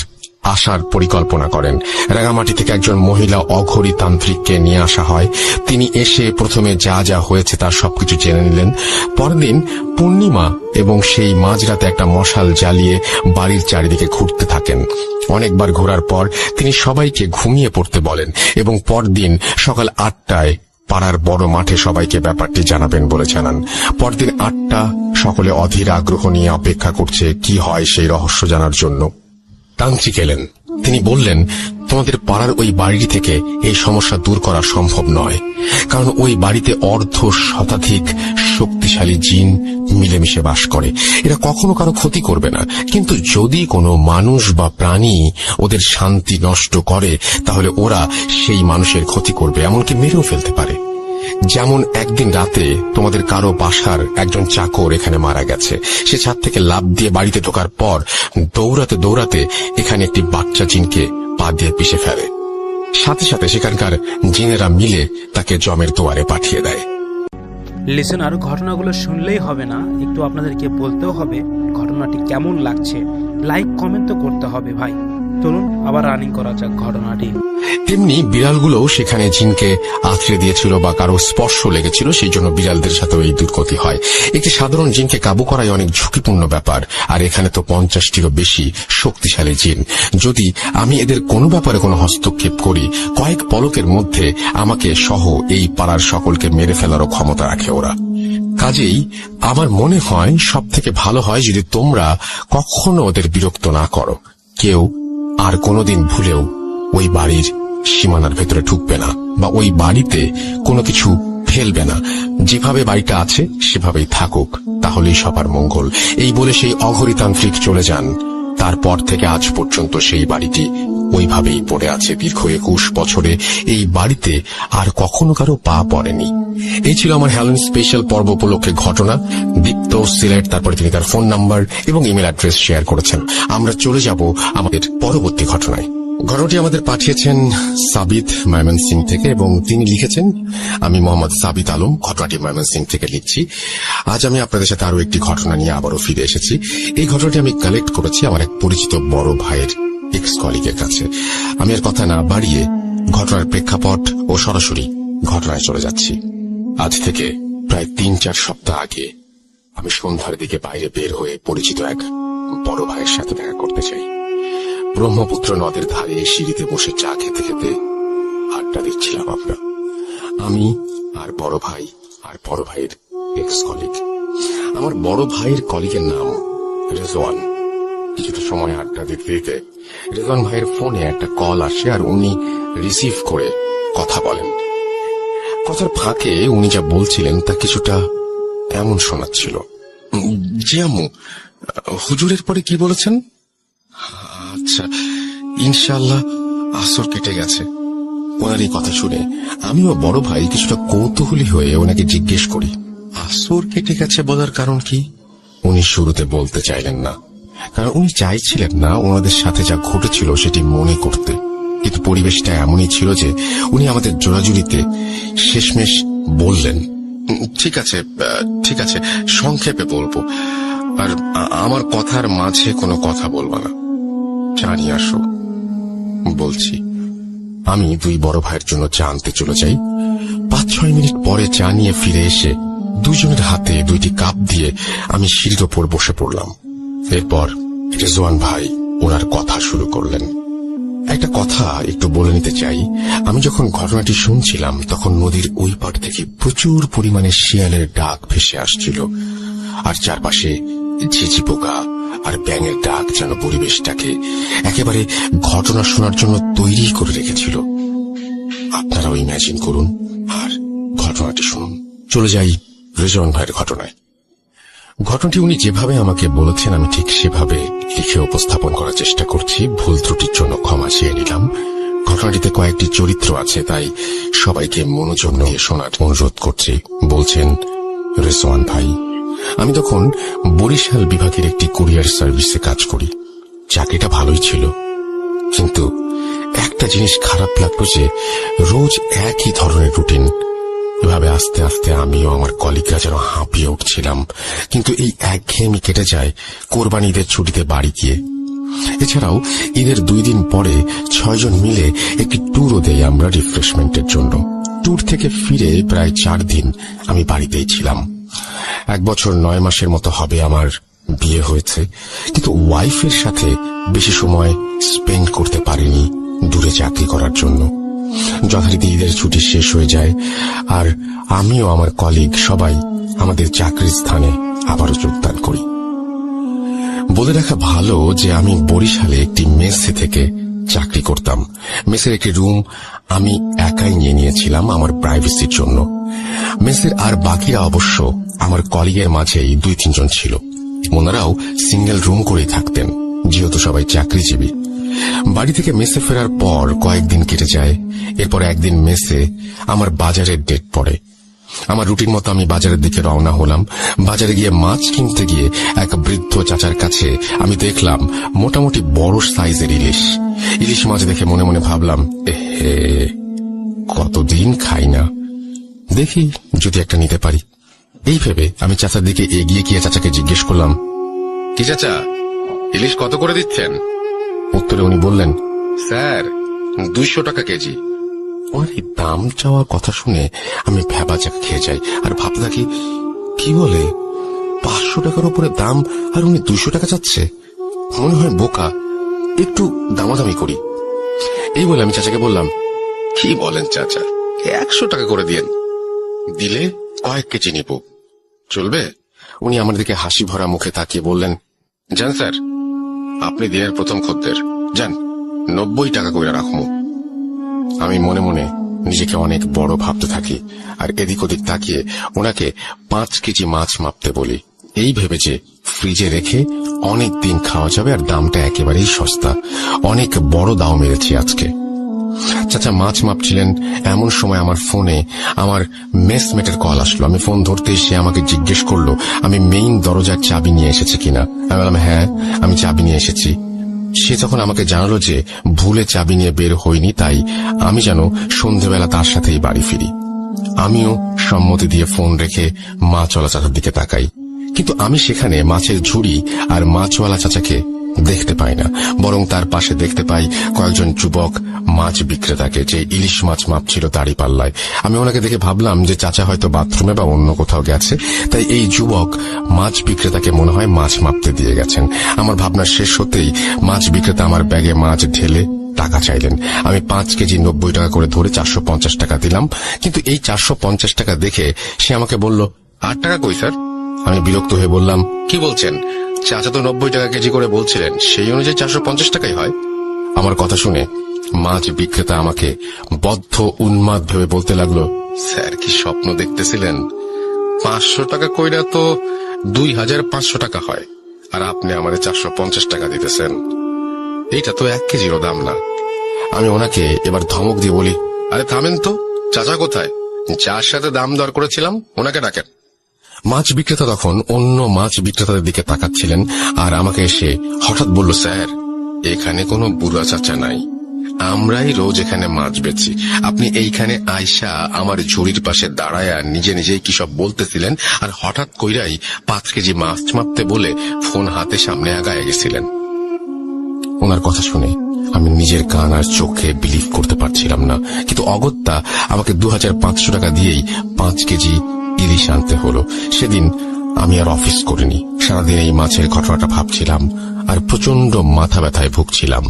[SPEAKER 3] আসার পরিকল্পনা করেন। রাঙামাটি থেকে একজন মহিলা অঘরী তান্ত্রিককে নিয়ে আসা হয়। তিনি এসে প্রথমে যা যা হয়েছে তার সবকিছু জেনে নিলেন। পরদিন পূর্ণিমা এবং সেই মাঝরাতে একটা মশাল জ্বালিয়ে বাড়ির চারিদিকে ঘুরতে থাকেন। অনেকবার ঘোরার পর তিনি সবাইকে ঘুমিয়ে পড়তে বলেন এবং পরদিন সকাল 8টায় পাড়ার বড় মাঠে সবাইকে ব্যাপারটি জানাবেন বলে জানান। পরদিন 8টা সকলে অধীর আগ্রহ নিয়ে অপেক্ষা করছে কি হয় সেই রহস্য জানার জন্য। তান্ত্রিক এলেন। তিনি বললেন, তোমাদের পাড়ার ওই বাড়িটি থেকে এই সমস্যা দূর করা সম্ভব নয়, কারণ ওই বাড়িতে অর্ধ শতাধিক শক্তিশালী জিন মিলেমিশে বাস করে। এরা কখনো কারো ক্ষতি করবে না, কিন্তু যদি কোনো মানুষ বা প্রাণী ওদের শান্তি নষ্ট করে তাহলে ওরা সেই মানুষের ক্ষতি করবে, এমনকি মেরেও ফেলতে পারে। যেমন একদিন রাতে তোমাদের কারো বাসার একজন চাকর এখানে মারা গেছে। সে ছাদ থেকে লাফ দিয়ে বাড়িতে ঢোকার পর দৌড়াতে দৌড়াতে এখানে একটি বাচ্চা জিনকে পা দিয়ে পিষে ফেলে। সাথে সাথে সেখানকার জিনেরা মিলে তাকে জমের দুয়ারে পাঠিয়ে দেয়।
[SPEAKER 2] লিসেনার, ঘটনাগুলো শুনলেই হবে না, একটু আপনাদেরকে বলতেও হবে ঘটনাটি কেমন লাগছে। লাইক কমেন্ট তো করতে হবে ভাই। চলুন আবার রানিং করা যাক ঘটনাটি।
[SPEAKER 3] তেমনি বিড়ালগুলো সেখানে জিনকে আছড়ে দিয়েছিল বা কারো স্পর্শ লেগেছিল, সেই জন্য বিড়ালদের সাথেও এই দুর্গতি হয়। একটি সাধারণ জিনকে কাবু করাই অনেক ঝুঁকিপূর্ণ ব্যাপার, আর এখানে তো 50টিরও বেশি শক্তিশালী জিন। যদি আমি এদের কোনো ব্যাপারে কোনো হস্তক্ষেপ করি, কয়েক পলকের মধ্যে আমাকে সহ এই পাড়ার সকলকে মেরে ফেলারও ক্ষমতা রাখে ওরা। কাজেই আমার মনে হয় সব থেকে ভালো হয় যদি তোমরা কখনো ওদের বিরক্ত না করো। কেউ আর কোনোদিন ভুলেও ওই বাড়ির সীমানার ভেতরে ঢুকবে না বা ওই বাড়িতে কোনো কিছু ফেলবে না। যেভাবে বাড়িটা আছে সেভাবেই থাকুক, তাহলেই সবার মঙ্গল। এই বলে সেই অঘরীতান্ত্রিক চলে যান। তারপর থেকে আজ পর্যন্ত সেই বাড়িটি ওইভাবেই পড়ে আছে। দীর্ঘ 21 বছরে এই বাড়িতে আর কখনো কারো পা পড়েনি। এই ছিল আমার হ্যালোইন স্পেশাল পর্ব উপলক্ষে ঘটনা। দীপ্ত সিলেট, তারপরে তিনি তার ফোন নাম্বার এবং ইমেল অ্যাড্রেস শেয়ার করেছেন। আমরা চলে যাব আমাদের পরবর্তী ঘটনায়। ঘটনাটি আমাদের পাঠিয়েছেন সাবিত ময়মনসিং থেকে এবং তিনি লিখেছেন, আমি মোহাম্মদ সাবিত আলম, ঘটনাটি ময়মনসিং থেকে লিখছি। আজ আমি আপনাদের সাথে আরো একটি ঘটনা নিয়ে আবারও ফিরে এসেছি। এই ঘটনাটি আমি কালেক্ট করেছি আমার এক পরিচিত বড় ভাইয়ের এক্স কলিগের কাছে। আমি আর কথা না বাড়িয়ে ঘটনার প্রেক্ষাপট ও সরাসরি ঘটনায় চলে যাচ্ছি। আজ থেকে প্রায় 3-4 সপ্তাহ আগে আমি সন্ধ্যার দিকে বাইরে বের হয়ে পরিচিত এক বড় ভাইয়ের সাথে দেখা করতে চাই। ব্রহ্মপুত্র নদের ধারে সিঁড়িতে বসে চা খেতে খেতে আড্ডা দিচ্ছিলাম আমরা, আমি আর বড় ভাই আর বড় ভাইয়ের এক্স কলিগ। আমার বড় ভাইয়ের কলিগের নাম রেজওয়ান। কিছুটা সময় আড্ডা দিতে দিতে রেজওয়ান ভাইয়ের ফোনে একটা কল আসে আর উনি রিসিভ করে কথা বলেন। কথার ফাঁকে উনি যা বলছিলেন তা কিছুটা এমন শোনাচ্ছিল, জি আম্মু, হুজুরের পরে কি বলেছেন? আচ্ছা, ইনশাআল্লাহ আসর কেটে গেছে। ওনার এই কথা শুনে আমিও বড় ভাই কিছুটা কৌতূহলী হয়ে ওনাকে জিজ্ঞেস করি, আসর কেটে গেছে বলার কারণ কি? উনি শুরুতে বলতে চাইলেন না, কারণ উনি চাইছিলেন না ওনাদের সাথে যা ঘটেছিল সেটি মনে করতে। কিন্তু পরিবেশটা এমনই ছিল যে উনি আমাদের জোড়াজুড়িতে শেষমেশ বললেন, ঠিক আছে ঠিক আছে, সংক্ষেপে বলবো, আর আমার কথার মাঝে কোনো কথা বলবো না, চা নিয়ে আসো। বলছি। আমি দুই বড় ভাইয়ের জন্য চা আনতে চলে যাই। 5-6 মিনিট পরে চা নিয়ে ফিরে এসে দুজনের হাতে 2টি কাপ দিয়ে আমি সিঁড়ির ওপর বসে পড়লাম। এরপর রেজওয়ান ভাই ওনার কথা শুরু করলেন। একটা কথা একটু বলে নিতে চাই, আমি যখন ঘটনাটি শুনছিলাম তখন নদীর ওই পার থেকে প্রচুর পরিমাণে শিয়ালের ডাক ভেসে আসছিল, আর চারপাশে ঝিঝি পোকা আর ব্যাঙের ডাক যেন পরিবেশটাকে একেবারে ঘটনা শোনার জন্য তৈরি করে রেখেছিল। আপনারাও ইমাজিন করুন আর ঘটনাটি শুনুন। চলে যাই রেজওয়ান ভাইয়ের ঘটনায়। ঘটনাটি উনি যেভাবে আমাকে বলেছেন আমি ঠিক সেভাবে লিখে উপস্থাপন করার চেষ্টা করছি। ভুল ত্রুটির জন্য ক্ষমা চেয়ে নিলাম। ঘটনাটিতে কয়েকটি চরিত্র আছে, তাই সবাইকে মনোযোগ দিয়ে শোনার অনুরোধ করছি। বলছেন রেজওয়ান ভাই, আমি তখন বরিশাল বিভাগের একটি কুরিয়ার সার্ভিসে কাজ করি। চাকরিটা ভালোই ছিল, কিন্তু একটা জিনিস খারাপ লাগলো যে রোজ একই ধরনের রুটিন। এভাবে আস্তে আস্তে আমিও আমার কলিগরা যেন হাঁপিয়ে উঠছিলাম। কিন্তু এই একঘেয়েমি কেটে যায় কোরবানি ঈদের ছুটিতে বাড়ি গিয়ে। এছাড়াও ঈদের 2 দিন পরে 6 জন মিলে একটি ট্যুরও দেই আমরা রিফ্রেশমেন্টের জন্য। ট্যুর থেকে ফিরে প্রায় 4 দিন আমি বাড়িতেই ছিলাম। 1 বছর 9 মাসের মতো হবে আমার বিয়ে হয়েছে, কিন্তু ওয়াইফের সাথে বেশি সময় স্পেন্ড করতে পারিনি দূরে চাকরি করার জন্য। যথারীতি ঈদের ছুটি শেষ হয়ে যায় আর আমিও আমার কলিগ সবাই আমাদের চাকরির স্থানে আবারও যোগদান করি। বলে রাখা ভালো যে আমি বরিশালে একটি মেসে থেকে চাকরি করতাম। মেসের একটি রুম আমি একাই নিয়েছিলাম আমার প্রাইভেসির জন্য। মেসের আর বাকিরা অবশ্য আমার কলিগের মাঝেই 2-3 জন ছিল। ওনারাও সিঙ্গেল রুম করেই থাকতেন, যেহেতু সবাই চাকরিজীবী। বাড়ি থেকে মেসে ফেরার পর কয়েকদিন কেটে যায়। এরপর একদিন মেসে আমার বাজারের ডেট পড়ে। আমার রুটিন মতো আমি বাজারের দিকে রওনা হলাম। বাজারে গিয়ে মাছ কিনতে গিয়ে এক বৃদ্ধ চাচার কাছে আমি দেখলাম মোটামুটি বড় সাইজের ইলিশ মাছ দেখে মনে মনে ভাবলাম, এহে, কতদিন খাই না, দেখি যদি একটা নিতে পারি। এই ভেবে আমি চাচার দিকে এগিয়ে গিয়ে চাচাকে জিজ্ঞেস করলাম, কি চাচা, ইলিশ কত করে দিচ্ছেন? উত্তরে উনি বললেন, স্যার 200 টাকা কেজি। ওনার এই দাম চাওয়ার কথা শুনে আমি ভ্যাবাচাক খেয়ে যাই আর ভাবতে থাকি, কি বলে 500 টাকার উপরে দাম, আর উনি 200 টাকা চাচ্ছে। মনে হয় বোকা, একটু দামাদামি করি। এই বলে আমি চাচাকে বললাম, কি বলেন চাচা, 100 টাকা করে দিয়েন, দিলে কয়েক কেজি নিব, চলবে? উনি আমার দিকে হাসি ভরা মুখে তাকিয়ে বললেন, যান স্যার, আপনি দিনের প্রথম খদ্দের, যান 90 টাকা করে রাখবো। আমি মনে মনে নিজেকে অনেক বড় ভাবতে থাকি আর এদিক ওদিক তাকিয়ে ওনাকে 5 কেজি মাছ মাপতে বলি, এই ভেবে যে ফ্রিজে রেখে অনেক দিন খাওয়া যাবে আর দামটা একেবারেই সস্তা। অনেক বড় দাও মেরেছি আজকে। চাচা মাছ মাপছিলেন, এমন সময় আমার ফোনে আমার মেসমেটের কল আসলো। আমি ফোন ধরতেই সে আমাকে জিজ্ঞেস করলো আমি মেইন দরজার চাবি নিয়ে এসেছি কিনা। আমি বললাম, হ্যাঁ আমি চাবি নিয়ে এসেছি। সে তখন আমাকে জানালো যে ভুলে চাবি নিয়ে বের হইনি, তাই আমি যেন সন্ধেবেলা তার সাথেই বাড়ি ফিরি। আমিও সম্মতি দিয়ে ফোন রেখে মাছওয়ালা চাচার দিকে তাকাই, কিন্তু আমি সেখানে মাছের ঝুড়ি আর মাছওয়ালা চাচাকে দেখতে পাই না, বরং তার পাশে দেখতে পাই কয়েকজন যুবক মাছ বিক্রেতাকে, যে ইলিশ মাছ মাপছিল দাড়ি পাল্লায়। আমি ওনাকে দেখে ভাবলাম যে চাচা হয়তো বাথরুমে বা অন্য কোথাও গেছে, তাই এই যুবক মাছ বিক্রেতাকে মনে হয় মাছ মাপতে দিয়ে গেছেন। আমার ভাবনা শেষ হতেই মাছ বিক্রেতা আমার ব্যাগে মাছ ঢেলে টাকা চাইলেন। আমি 5 কেজি 90 টাকা করে ধরে 450 টাকা দিলাম, কিন্তু এই 450 টাকা দেখে সে আমাকে বলল, 8 টাকা কই স্যার? আমি বিরক্ত হয়ে বললাম, কি বলছেন, চাচা তো 90 টাকা কেজি করে বলছিলেন, সেই অনুযায়ী 450 টাকাই হয়। আমার কথা শুনে মাছ বিক্রেতা আমাকে বদ্ধ উন্মাদ ভেবে বলতে লাগলো, স্যার কি স্বপ্ন দেখতেছিলেন? 500 টাকা কইরা তো 2500 টাকা হয়, আর আপনি আমারে 450 টাকা দিতেছেন, এইটা তো 1 কেজিরও দাম না। আমি ওনাকে এবার ধমক দিয়ে বলি, আরে থামেন তো, চাচা কোথায়? যার সাথে দাম দর করেছিলাম ওনাকে ডাকেন। মাছ বিক্রেতা তখন অন্য মাছ বিক্রেতাদের দিকে তাকাচ্ছিলেন আর আমাকে এসে হঠাৎ বলল, স্যার এখানে কোনো বুড়া চাচা নাই, আমরাই রোজ এখানে মাছ বেচি। আপনি এইখানে আয়সা আমার ঝুড়ির পাশে দাঁড়ায়া নিজে নিজেই কি সব বলতেছিলেন, আর হঠাৎ কইরাই 5 কেজি মাছ মাপতে বলে ফোন হাতে সামনে আগায় গেছিলেন। ওনার কথা শুনে আমি নিজের কান আর চোখে বিলিভ করতে পারছিলাম না, কিন্তু অগত্যা আমাকে 2500 টাকা দিয়েই 5 কেজি ইলিশ আনতে হলো। সেদিন আমি আর অফিস করিনি, সারাদিন এই মাছের ঘটনাটা ভাবছিলাম আর প্রচন্ড মাথা ব্যথায় ভুগছিলাম।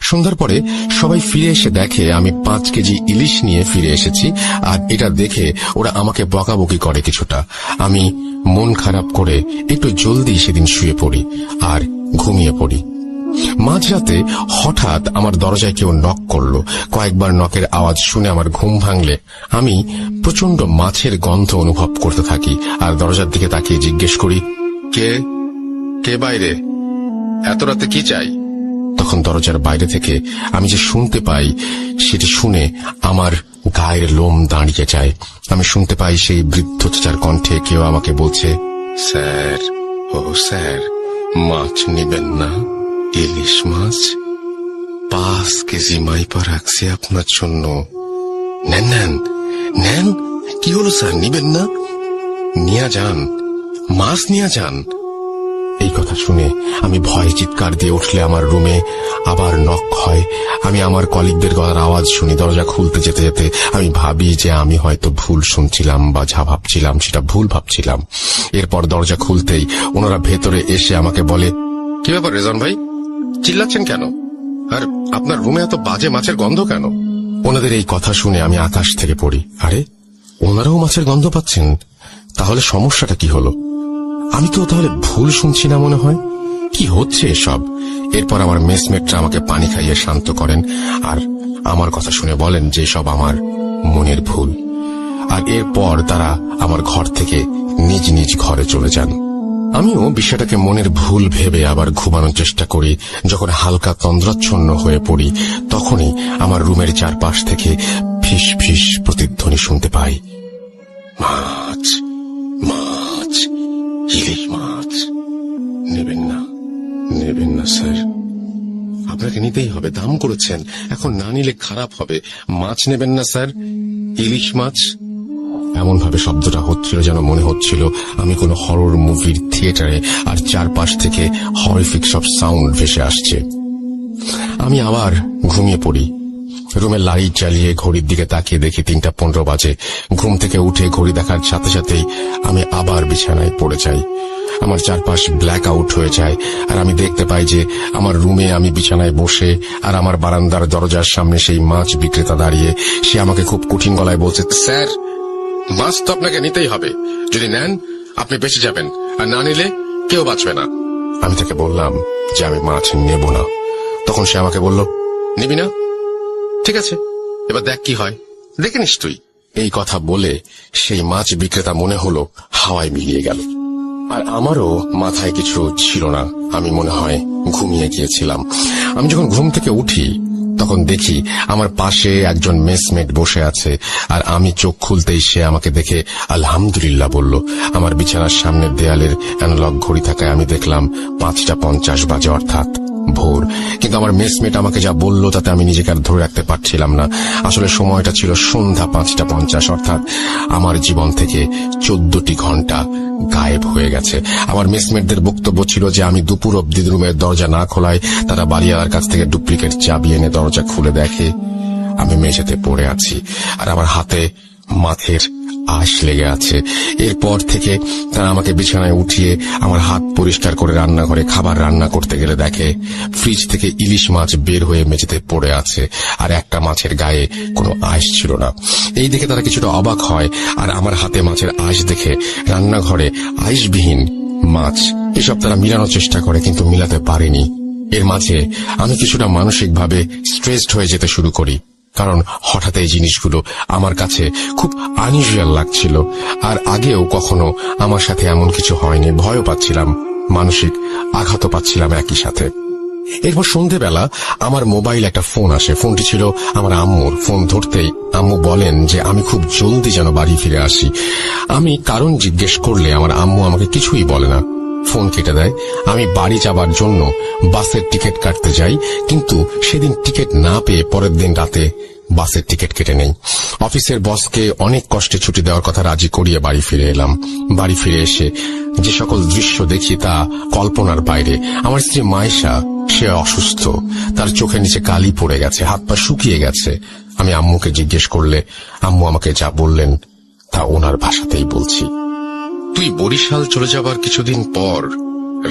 [SPEAKER 3] সন্ধ্যার পরে সবাই ফিরে এসে দেখে আমি 5 কেজি ইলিশ নিয়ে ফিরে এসেছি, আর এটা দেখে ওরা আমাকে বকাবকি করে কিছুটা। আমি মন খারাপ করে একটু জলদি সেদিন শুয়ে পড়ি আর ঘুমিয়ে পড়ি। মাঝরাতে হঠাৎ আমার দরজায় কেউ নক করলো। কয়েকবার নকের আওয়াজ শুনে আমার ঘুম ভাঙলে আমি প্রচন্ড মাছের গন্ধ অনুভব করতে থাকি আর দরজার দিকে তাকিয়ে জিজ্ঞেস করি, কে কে বাইরে, এত রাতে কি চাই? তখন দরজার বাইরে থেকে আমি যে শুনতে পাই, সেটি শুনে আমার গায়ের লোম দাঁড়িয়ে যায়। আমি শুনতে পাই সেই বৃদ্ধ চাচার কণ্ঠে কেউ আমাকে বলছে, স্যার, ও স্যার, মাছ নিবেন না? ইলিশ মাছ 5 কেজি মাইপা রাখছি আপনার জন্য, নেন নেন নেন। কি হলো স্যার, নিবেন না? নিয়ে যান, মাছ নিয়ে যান। এই কথা শুনে আমি ভয়ে চিৎকার দিয়ে উঠলে আমার রুমে আবার নক হয়। আমি আমার কলিগদের গলার আওয়াজ শুনি। দরজা খুলতে যেতে যেতে আমি ভাবি যে আমি হয়তো ভুল শুনছিলাম বা যা ভাবছিলাম সেটা ভুল ভাবছিলাম। এরপর দরজা খুলতেই ওনারা ভেতরে এসে আমাকে বলে, কি ব্যাপার রেজন ভাই, চিল্লাচ্ছেন কেন? আর আপনার রুমে এত বাজে মাছের গন্ধ কেন? ওনাদের এই কথা শুনে আমি আকাশ থেকে পড়ি। আরে, ওনারাও মাছের গন্ধ পাচ্ছেন? তাহলে সমস্যাটা কি হলো? আমি তো তাহলে ভুল শুনছি না মনে হয়। কি হচ্ছে এসব? এরপর আমার মেসমেটরা আমাকে পানি খাইয়ে শান্ত করেন আর আমার কথা শুনে বলেন যে সব আমার মনের ভুল। আর এরপর তারা আমার ঘর থেকে নিজ নিজ ঘরে চলে যান। আমিও বিষয়টাকে মনের ভুল ভেবে আবার ঘুমানোর চেষ্টা করি। যখন হালকা তন্দ্রাচ্ছন্ন হয়ে পড়ি, তখনই আমার রুমের চারপাশ থেকে ফিস ফিস প্রতিধ্বনি শুনতে পাই। মাছ, মাছ, ইলিশ মাছ নেবেন না, নেবেন না স্যার, আপনাকে নিতেই হবে, দাম করেছেন, এখন না নিলে খারাপ হবে। মাছ নেবেন না স্যার, ইলিশ মাছ। এমন ভাবে শব্দটা হচ্ছিল যেন মনে হচ্ছিল আমি কোনো হরর মুভির থিয়েটারে, আর চারপাশ থেকে হরিফিক সব সাউন্ড ভেসে আসছে। আমি আবার ঘুমিয়ে পড়ি। রুমের লাইট জ্বালিয়ে ঘড়ির দিকে তাকিয়ে দেখি 3:15 বাজে। ঘুম থেকে উঠে ঘড়ি দেখার সাথে সাথেই আমি আবার বিছানায় পড়ে যাই। আমার চারপাশ ব্ল্যাক আউট হয়ে যায়, আর আমি দেখতে পাই যে আমার রুমে আমি বিছানায় বসে, আর আমার বারান্দার দরজার সামনে সেই মাছ বিক্রেতা দাঁড়িয়ে। সে আমাকে খুব কঠিন গলায় বলছে, স্যার, মাছ তো আপনাকে নিতেই হবে। যদি নেন আপনি বেঁচে যাবেন, আর না নিলে কেউ বাঁচবে না। আমি তাকে বললাম যে আমি মাছ নেব না। তখন সে আমাকে বলল, নিবি না? ঠিক আছে, এবার দেখ কি হয়, দেখে নিস তুই। এই কথা বলে সেই মাছ বিক্রেতা মনে হলো হাওয়ায় মিলিয়ে গেল। আর আমারও মাথায় কিছু ছিল না, আমি মনে হয় ঘুমিয়ে গিয়েছিলাম। আমি যখন ঘুম থেকে উঠি তখন দেখি আমার পাশে একজন মেসমেট বসে আছে, আর আমি চোখ খুলতেই সে আমাকে দেখে আলহামদুলিল্লাহ বলল। আমার বিছানার সামনের দেয়ালের অ্যানালগ ঘড়ি থাকায় আমি দেখলাম 5:50 বাজে, অর্থাৎ ভোর। কিন্তু আমার মেসমেট আমাকে যা বলল তাতে আমি নিজেকে আর ধরে রাখতে পারছিলাম না। আসলে সময়টা ছিল সন্ধ্যা 5:50, অর্থাৎ আমার জীবন থেকে 14টি ঘন্টা গায়েব হয়ে গেছে। আমার মেসমেটদের বক্তব্য ছিল যে আমি দুপুর অব্দি রুমের দরজা না খোলায় তারা বাড়িওয়ালার কাছ থেকে ডুপ্লিকেট চাবি এনে দরজা খুলে দেখে আমি মেঝেতে পড়ে আছি, আর আমার হাতে মাথের আঁশ লেগে আছে। এরপর থেকে তারা আমাকে বিছানায় উঠিয়ে আমার হাত পরিষ্কার করে রান্নাঘরে খাবার রান্না করতে গেলে দেখে ফ্রিজ থেকে ইলিশ মাছ বের হয়ে মেঝেতে পড়ে আছে, আর একটা মাছের গায়ে কোনো আঁশ ছিল না। এই দেখে তারা কিছুটা অবাক হয়, আর আমার হাতে মাছের আঁশ দেখে রান্নাঘরে আঁশবিহীন মাছ, এসব তারা মিলানোর চেষ্টা করে, কিন্তু মিলাতে পারেনি। এর মাঝে আমি কিছুটা মানসিকভাবে স্ট্রেসড হয়ে যেতে শুরু করি, কারণ হঠাৎ এই জিনিসগুলো আমার কাছে খুব আনইউজুয়াল লাগছিল। আর আগেও কখনো আমার সাথে এমন কিছু হয়নি। ভয়ও পাচ্ছিলাম, মানসিক আঘাতও পাচ্ছিলাম একই সাথে। এরপর সন্ধেবেলা আমার মোবাইল একটা ফোন আসে। ফোনটি ছিল আমার আম্মুর। ফোন ধরতেই আম্মু বলেন যে আমি খুব জলদি যেন বাড়ি ফিরে আসি। আমি কারণ জিজ্ঞেস করলে আমার আম্মু আমাকে কিছুই বলে না, ফোন কেটে দেয়। আমি বাড়ি যাবার জন্য বাসের টিকিট কাটতে যাই, কিন্তু সেদিন টিকিট না পেয়ে পরের দিন রাতে বাসের টিকিট কেটে নেই। অফিসের বসকে অনেক কষ্টে ছুটি দেওয়ার কথা রাজি করিয়ে বাড়ি ফিরে এলাম। বাড়ি ফিরে এসে যে সকল দৃশ্য দেখি তা কল্পনার বাইরে। আমার স্ত্রী মায়েশা, সে অসুস্থ, তার চোখের নিচে কালি পড়ে গেছে, হাত পা শুকিয়ে গেছে। আমি আম্মুকে জিজ্ঞেস করলে আম্মু আমাকে যা বললেন তা ওনার ভাষাতেই বলছি। তুই বরিশাল চলে যাবার কিছুদিন পর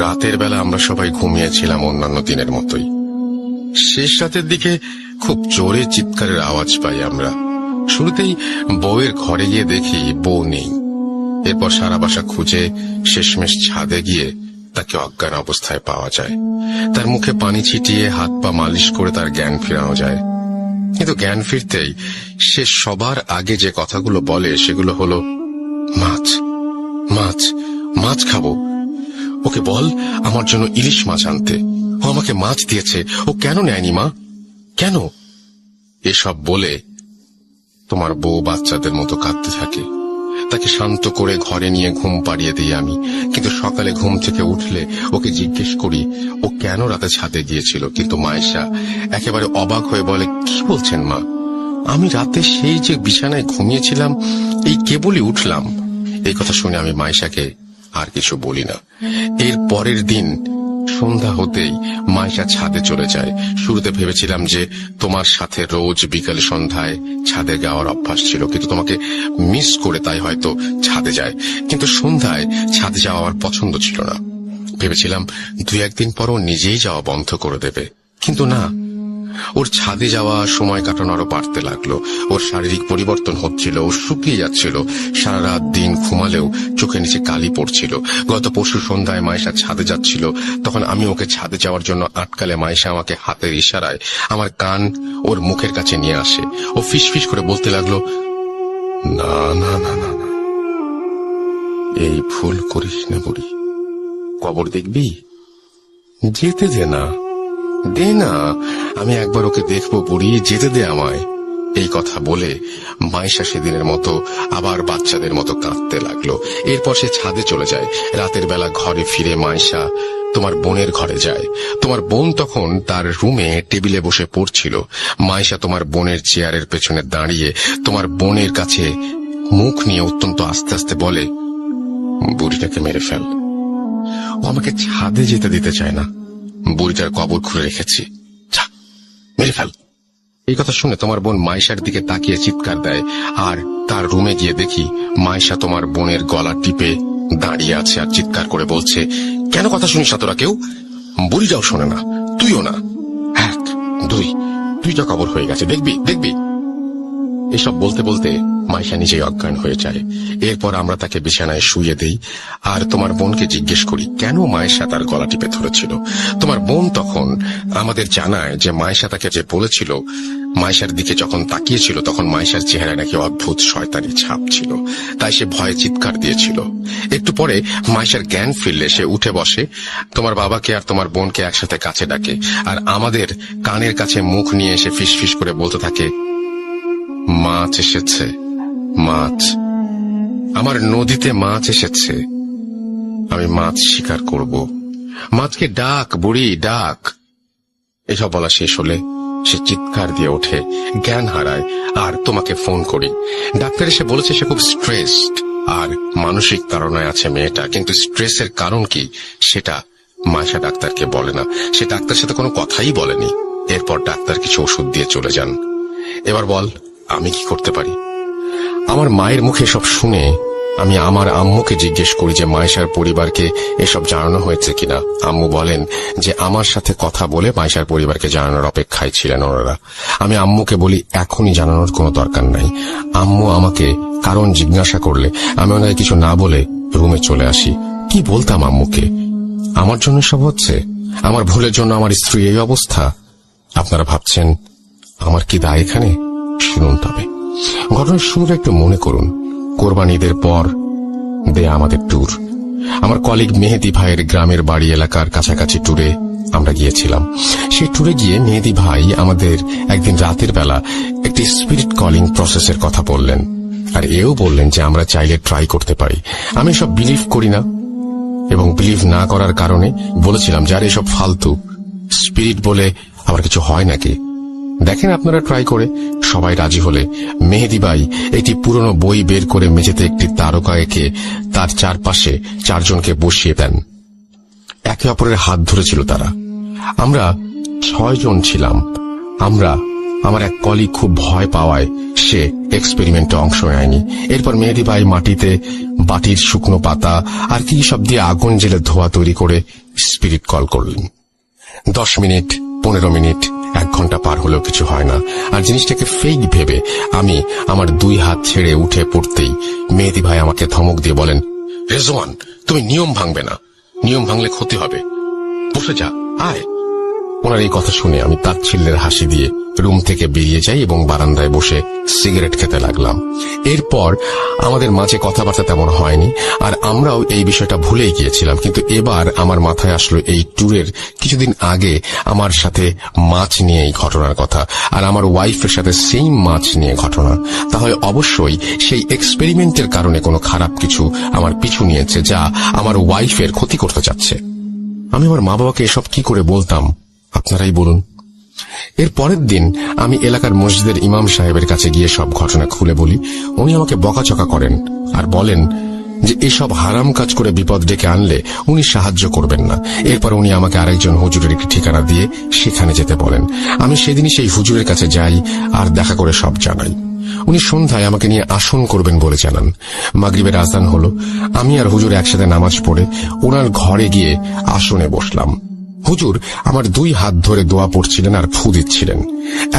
[SPEAKER 3] রাতের বেলা আমরা সবাই ঘুমিয়েছিলাম অন্যান্য দিনের মতোই। শেষ রাতের দিকে খুব জোরে চিৎকারের আওয়াজ পাই আমরা। শুরুতেই বউয়ের ঘরে গিয়ে দেখি বউ নেই। এরপর সারা বাসা খুঁজে শেষমেশ ছাদে গিয়ে তাকে অজ্ঞান অবস্থায় পাওয়া যায়। তার মুখে পানি ছিটিয়ে হাত পা মালিশ করে তার জ্ঞান ফেরানো যায়। কিন্তু জ্ঞান ফিরতেই সে সবার আগে যে কথাগুলো বলে সেগুলো হলো, মাছ মাছ মাছ খাবো, ওকে বল আমার জন্য ইলিশ মাছ আনতে, ও আমাকে মাছ দিয়েছে, ও কেন নেয়নি মা, কেন? এসব বলে তোমার বউ বাচ্চাদের মতো কাঁদতে থাকে। তাকে শান্ত করে ঘরে নিয়ে ঘুম পাড়িয়ে দিই আমি। কিন্তু সকালে ঘুম থেকে উঠলে ওকে জিজ্ঞেস করি ও কেন রাতে ছাদে গিয়েছিল। কিন্তু মায়েশা একেবারে অবাক হয়ে বলে, কি বলছেন মা, আমি রাতে সেই যে বিছানায় ঘুমিয়েছিলাম, এই কেবলই উঠলাম। এই কথা শুনে আমি মায়েশাকে আর কিছু বলি না। এর পরের দিন সন্ধ্যা হতেই মায়েশা ছাদে চলে যায়। শুরুতে ভেবেছিলাম যে তোমার সাথে রোজ বিকালে সন্ধ্যায় ছাদে যাওয়ার অভ্যাস ছিল, কিন্তু তোমাকে মিস করে তাই হয়তো ছাদে যায়। কিন্তু সন্ধ্যায় ছাদে যাওয়া আমার পছন্দ ছিল না। ভেবেছিলাম 2-1 দিন পর ও নিজেই যাওয়া বন্ধ করে দেবে, কিন্তু না, ওর ছাদে যাওয়া, সময় কাটানো আরো বাড়তে লাগলো। ওর শারীরিক পরিবর্তন হচ্ছিল, ও শুকিয়ে যাচ্ছিল। সারা রাত দিন ঘুমালেও চোখের নিচে কালি পড়ছিল। গত পরশু সন্ধ্যায় মায়েশা ছাদে যাচ্ছিল, তখন আমি ওকে ছাদে যাওয়ার জন্য আটকালে মায়েশা আমাকে হাতের ইশারায় আমার কান ওর মুখের কাছে নিয়ে আসে। ও ফিসফিস করে বলতে লাগলো, না না না না না, এই ভুল করিস না বুড়ি, কবর দেখবি, যেতে দে না, দে না, আমি একবার ওকে দেখবো বুড়ি, যেতে দে আমায়। এই কথা বলে মায়েশা সেদিনের মতো আবার বাচ্চাদের মতো কাঁদতে লাগলো। এরপর সে ছাদে চলে যায়। রাতের বেলা ঘরে ফিরে মায়েশা তোমার বোনের ঘরে যায়। তোমার বোন তখন তার রুমে টেবিলে বসে পড়ছিল। মায়েশা তোমার বোনের চেয়ারের পেছনে দাঁড়িয়ে তোমার বোনের কাছে মুখ নিয়ে অত্যন্ত আস্তে আস্তে বলে, বুড়িটাকে মেরে ফেল, ও আমাকে ছাদে যেতে দিতে চায় না, বুড়িটার কবর খুঁড়ে রেখেছি, মেরে ফেল। এই কথা শুনে তোমার বোন মাইশার দিকে তাকিয়ে চিৎকার দেয়, আর তার রুমে গিয়ে দেখি মাইশা তোমার বোনের গলা টিপে দাঁড়িয়ে আছে আর চিৎকার করে বলছে, কেন কথা শুনিস না তোরা কেউ? বুড়িটাও শোনে না, তুইও না। 1, 2, 2টা কবর হয়ে গেছে, দেখবি দেখবি। এসব বলতে বলতে মাইশা নিজেই অজ্ঞান হয়ে যায়। এরপর আমরা তাকে বিছানায় শুইয়ে দেই আর তোমার বোনকে জিজ্ঞেস করি কেন মাইশা তার গলা টিপে ধরেছিল। তোমার বোন তখন আমাদের জানায় যে মাইশা তাকে যে বলেছিল, মাইশার দিকে যখন তাকিয়েছিল তখন মাইশার চেহারায় নাকি অদ্ভুত শয়তানি ছাপ ছিল, তাই সে ভয়ে চিৎকার দিয়েছিল। একটু পরে মাইশার জ্ঞান ফিরলে সে উঠে বসে, তোমার বাবাকে আর তোমার বোনকে একসাথে কাছে ডাকে আর আমাদের কানের কাছে মুখ নিয়ে এসে ফিসফিস করে বলতে থাকে, মাছ এসেছে, মাছ, আমার নদীতে মাছ এসেছে, আমি মাছ শিকার করব, মাছকে ডাক বুড়ি ডাক। এসব বলা শেষ হলে সে চিৎকার দিয়ে ওঠে, জ্ঞান হারায় আর তোমাকে ফোন করি। ডাক্তার এসে বলেছে সে খুব স্ট্রেসড আর মানসিক তাড়নায় আছে মেয়েটা, কিন্তু স্ট্রেসের কারণ কি সেটা মাইশা ডাক্তারকে বলে না। সে ডাক্তার সাথে কোনো কথাই বলেনি। এরপর ডাক্তার কিছু ওষুধ দিয়ে চলে যান। এবার বল আমি কি করতে পারি? আমার মায়ের মুখে সব শুনে আমি আমার আম্মুকে জিজ্ঞেস করি যে মাইশার পরিবারকে এসব জানানো হয়েছে কিনা। আম্মু বলেন যে আমার সাথে কথা বলে মাইশার পরিবারকে জানানোর অপেক্ষায় ছিলেন ওনারা। আমি আম্মুকে বলি এখনই জানানোর কোনো দরকার নাই। আম্মু আমাকে কারণ জিজ্ঞাসা করলে আমি ওনাকে কিছু না বলে রুমে চলে আসি। কি বলতাম আম্মুকে? আমার জন্য সব হচ্ছে, আমার ভুলের জন্য আমার স্ত্রী এই অবস্থা। আপনারা ভাবছেন আমার কি দায় এখানে? শুনুন তবে ঘটনার শুরুটা একটু মনে করুন। কোরবানি ঈদের পর দেয়া আমাদের ট্যুর, আমার কলিগ মেহেদি ভাইয়ের গ্রামের বাড়ি এলাকার কাছাকাছি ট্যুরে আমরা গিয়েছিলাম। সেই ট্যুরে গিয়ে মেহেদি ভাই আমাদের একদিন রাতের বেলা একটি স্পিরিট কলিং প্রসেসের কথা বললেন, আর এও বললেন যে আমরা চাইলে ট্রাই করতে পারি। আমি সব বিলিভ করি না এবং বিলিভ না করার কারণে বলেছিলাম যে আর এসব ফালতু, স্পিরিট বলে আবার কিছু হয় নাকি, দেখেন আপনারা ট্রাই করে। সবাই রাজি হলে মেহেদি ভাই একটি পুরনো বই বের করে মেঝেতে একটি তারকা এঁকে তার চারপাশে 4 জনকে বসিয়ে দেন। একে অপরের হাত ধরেছিল তারা। আমরা 6 জন ছিলাম। আমার এক কলিগ খুব ভয় পাওয়ায় সে এক্সপেরিমেন্টে অংশ নেয়নি। এরপর মেহেদি ভাই মাটিতে বাটির শুকনো পাতা আর কি সব দিয়ে আগুন জেলে ধোঁয়া তৈরি করে স্পিরিট কল করলেন। 10 মিনিট, 15 মিনিট, 1 ঘন্টা পার হলেও কিছু হয় না। আর জিনিসটাকে ফেক ভেবে আমি আমার 2 হাত ছেড়ে উঠে পড়তেই মেহেদি ভাই আমাকে ধমক দিয়ে বলেন, রেজওয়ান তুমি নিয়ম ভাঙবে না, নিয়ম ভাঙলে ক্ষতি হবে, বসে যা, আয়। ওনার এই কথা শুনে আমি তাচ্ছিল্যের হাসি দিয়ে রুম থেকে বেরিয়ে যাই এবং বারান্দায় বসে সিগারেট খেতে লাগলাম। এরপর আমাদের মাঝে কথাবার্তা তেমন হয়নি আর আমরাও এই বিষয়টা ভুলেই গিয়েছিলাম। কিন্তু এবার আমার মাথায় আসলো এই ট্যুরের কিছুদিন আগে আমার সাথে মাছ নিয়ে এই ঘটনার কথা, আর আমার ওয়াইফের সাথে সেই মাছ নিয়ে ঘটনা। তাহলে অবশ্যই সেই এক্সপেরিমেন্টের কারণে কোনো খারাপ কিছু আমার পিছু নিয়েছে যা আমার ওয়াইফের ক্ষতি করতে চাচ্ছে। আমি আমার মা বাবাকে এসব কি করে বলতাম আপনারাই বলুন। এর পরের দিন আমি এলাকার মসজিদের ইমাম সাহেবের কাছে গিয়ে সব ঘটনা খুলে বলি। উনি আমাকে বকাচকা করেন আর বলেন যে এসব হারাম কাজ করে বিপদ ডেকে আনলে উনি সাহায্য করবেন না। এরপর উনি আমাকে আরেকজন হুজুরের একটি ঠিকানা দিয়ে সেখানে যেতে বলেন। আমি সেদিনই সেই হুজুরের কাছে যাই আর দেখা করে সব জানাই। উনি সন্ধ্যায় আমাকে নিয়ে আসন করবেন বলে জানান। মাগরিবের আযান হলো। আমি আর হুজুর একসাথে নামাজ পড়ে ওনার ঘরে গিয়ে আসনে বসলাম। হুজুর আমার 2 হাত ধরে দোয়া পড়ছিলেন আর ফু দিচ্ছিলেন।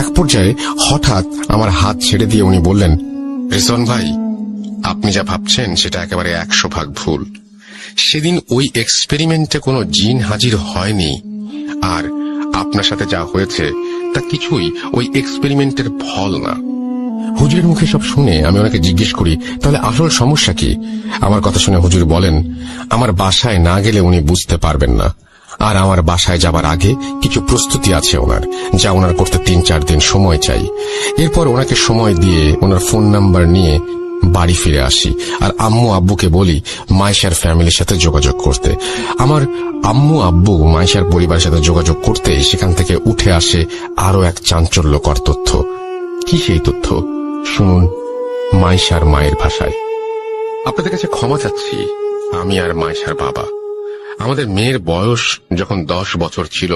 [SPEAKER 3] এক পর্যায়ে হঠাৎ আমার হাত ছেড়ে দিয়ে উনি বললেন, রেজওয়ান ভাই আপনি যা ভাবছেন সেটা একেবারে 100% ভুল। সেদিন ওই এক্সপেরিমেন্টে কোনো জিন হাজির হয়নি, আর আপনার সাথে যা হয়েছে তা কিছুই ওই এক্সপেরিমেন্টের ফল না। হুজুরের মুখে সব শুনে আমি ওনাকে জিজ্ঞেস করি, তাহলে আসল সমস্যা কি? আমার কথা শুনে হুজুর বলেন, আমার বাসায় না গেলে উনি বুঝতে পারবেন না, আর আমার বাসায় যাবার আগে কিছু প্রস্তুতি আছে ওনার, যা ওনার করতে 3-4 দিন সময় চাই। এরপর ওনাকে সময় দিয়ে ওনার ফোন নাম্বার নিয়ে বাড়ি ফিরে আসি আর আম্মু আব্বুকে বলি মাইশার ফ্যামিলির সাথে যোগাযোগ করতে। আমার আম্মু আব্বু মাইশার পরিবারের সাথে যোগাযোগ করতে সেখান থেকে উঠে আসে আরো এক চাঞ্চল্যকর তথ্য। কি সেই তথ্য? শুনুন মাইশার মায়ের ভাষায়। আপনাদের কাছে ক্ষমা চাচ্ছি, আমি আর মাইশার বাবা। আমাদের মেয়ের বয়স যখন 10 বছর ছিল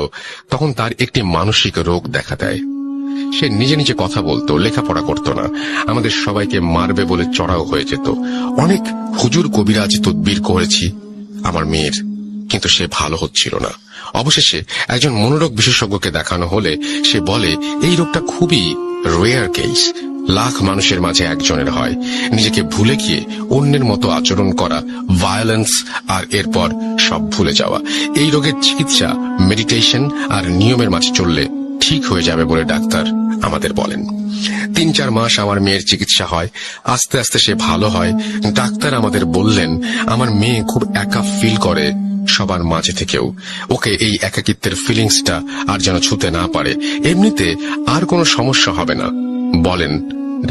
[SPEAKER 3] তখন তার একটি মানসিক রোগ দেখা দেয়। সে নিজে নিজে কথা বলতো, লেখাপড়া করতো না, আমাদের সবাইকে মারবে বলে চড়াও হয়ে যেত। অনেক হুজুর কবিরাজ তদবির করেছি আমার মেয়ের, কিন্তু সে ভালো হচ্ছিল না। অবশেষে একজন মনোরোগ বিশেষজ্ঞকে দেখানো হলে সে বলে এই রোগটা খুবই রেয়ার কেস, লাখ মানুষের মাঝে একজনের হয়। নিজেকে ভুলে গিয়ে অন্যের মতো আচরণ করা, ভায়োলেন্স, আর এরপর সব ভুলে যাওয়া। এই রোগের চিকিৎসা মেডিটেশন আর নিয়মের মাঝে চললে ঠিক হয়ে যাবে বলে ডাক্তার আমাদের বলেন। 3-4 মাস আমার মেয়ের চিকিৎসা হয়, আস্তে আস্তে সে ভালো হয়। ডাক্তার আমাদের বললেন আমার মেয়ে খুব একা ফিল করে সবার মাঝে থেকেও, ওকে এই একাকিত্বের ফিলিংসটা আর যেন ছুতে না পারে। এমনিতে আর কোনো সমস্যা হবে না বলেন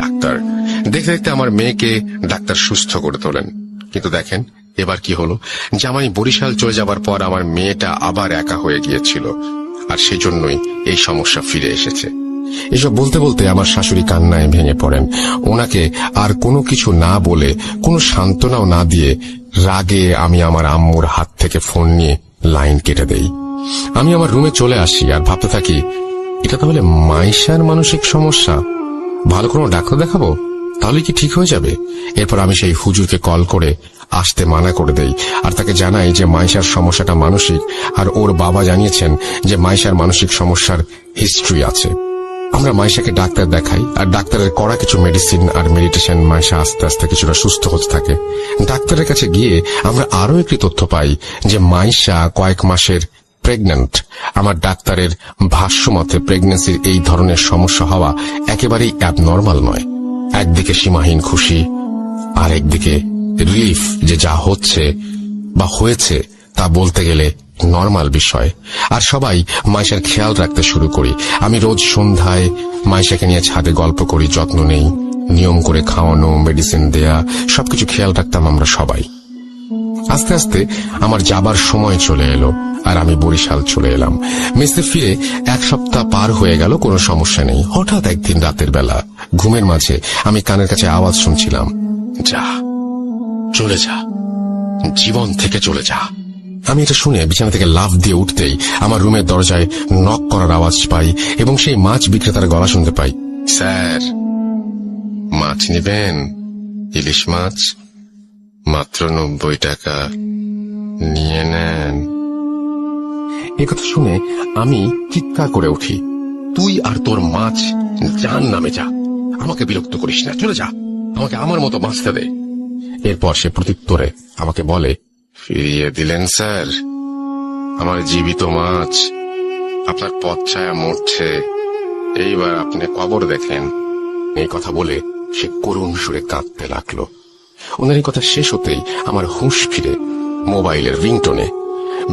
[SPEAKER 3] ডাক্তার। দেখতে দেখতে আমার মেয়েকে ডাক্তার সুস্থ করে তোলেন। কিন্তু দেখেন এবার কি হলো, জামাই বরিশাল চলে যাবার পর আমার মেয়েটা আবার একা হয়ে গিয়েছিল, আর সেজন্যই এই সমস্যা ফিরে এসেছে। এসব বলতে বলতে আমার শাশুড়ি কান্নায় ভেঙে পড়েন। ওনাকে আর কোনো কিছু না বলে, কোনো সান্ত্বনাও না দিয়ে রাগে আমি আমার আম্মুর হাত থেকে ফোন নিয়ে লাইন কেটে দেই। আমি আমার রুমে চলে আসি আর ভাবতে থাকি এটা তাহলে মাইশার মানসিক সমস্যা, ভালো কোনো ডাক্তার দেখাবো, তাহলে কি ঠিক হয়ে যাবে। এরপর আমি সেই হুজুরকে কল করে আসতে মানা করে দেই আর তাকে জানাই যে মাইশার সমস্যাটা মানসিক, আর ওর বাবা জানিয়েছেন যে মাইশার মানসিক সমস্যার হিস্ট্রি আছে। আমরা মাইশাকে ডাক্তার দেখাই, আর ডাক্তারের করা কিছু মেডিসিন আর মেডিটেশন মাইশা আস্তে আস্তে কিছুটা সুস্থ হতে থাকে। ডাক্তারের কাছে গিয়ে আমরা আরো একটি তথ্য পাই যে মাইশা কয়েক মাসের প্রেগন্যান্ট। আমার ডাক্তারের ভাষ্য মতে প্রেগন্যান্সির এই ধরনের সমস্যা হওয়া একেবারেই অ্যাবনর্মাল নয়। একদিকে সীমাহীন খুশি, আর একদিকে রিলিফ যে যা হচ্ছে বা হয়েছে তা বলতে গেলে নরমাল বিষয়। আর সবাই মাইশার খেয়াল রাখতে শুরু করি। আমি রোজ সন্ধ্যায় মাইশাকে নিয়ে ছাদে গল্প করি, যত্ন নেই, নিয়ম করে খাওয়ানো, মেডিসিন দেয়া, সবকিছু খেয়াল রাখতাম আমরা সবাই। আস্তে আস্তে আমার যাবার সময় চলে এলো আর আমি বরিশাল চলে এলাম। মেসে ফিরে 1 সপ্তাহ পার হয়ে গেল, কোনো সমস্যা নেই। হঠাৎ একদিন রাতের বেলা ঘুমের মাঝে আমি কানের কাছে আওয়াজ শুনছিলাম, যা, চলে যা, জীবন থেকে চলে যা। আমি এটা শুনে বিছানা থেকে লাফ দিয়ে উঠতেই আমার রুমের দরজায় নক করার আওয়াজ পাই এবং সেই মাছ বিক্রেতার গলা শুনতে পাই, স্যার মাছ নেবেন? ইলিশ মাছ মাত্র 90 টাকা, নিয়ে নেন। এ কথা শুনে আমি চিৎকার করে উঠি, তুই আর তোর মাছ জাহান্নামে যা, আমাকে বিরক্ত করিস না, চলে যা, আমাকে আমার মতো বাঁচতে দে। এরপর সে প্রত্যুত্তরে আমাকে বলে, ফিরিয়ে দিলেন স্যার, আমার জীবিত মাছ আপনার পথ ছায়া মরছে, এইবার আপনি কবর দেখেন। এই কথা বলে সে করুণ সুরে কাঁদতে লাগলো। ওনার এই কথা শেষ হতেই আমার হুঁশ ফিরে মোবাইলের রিংটোনে।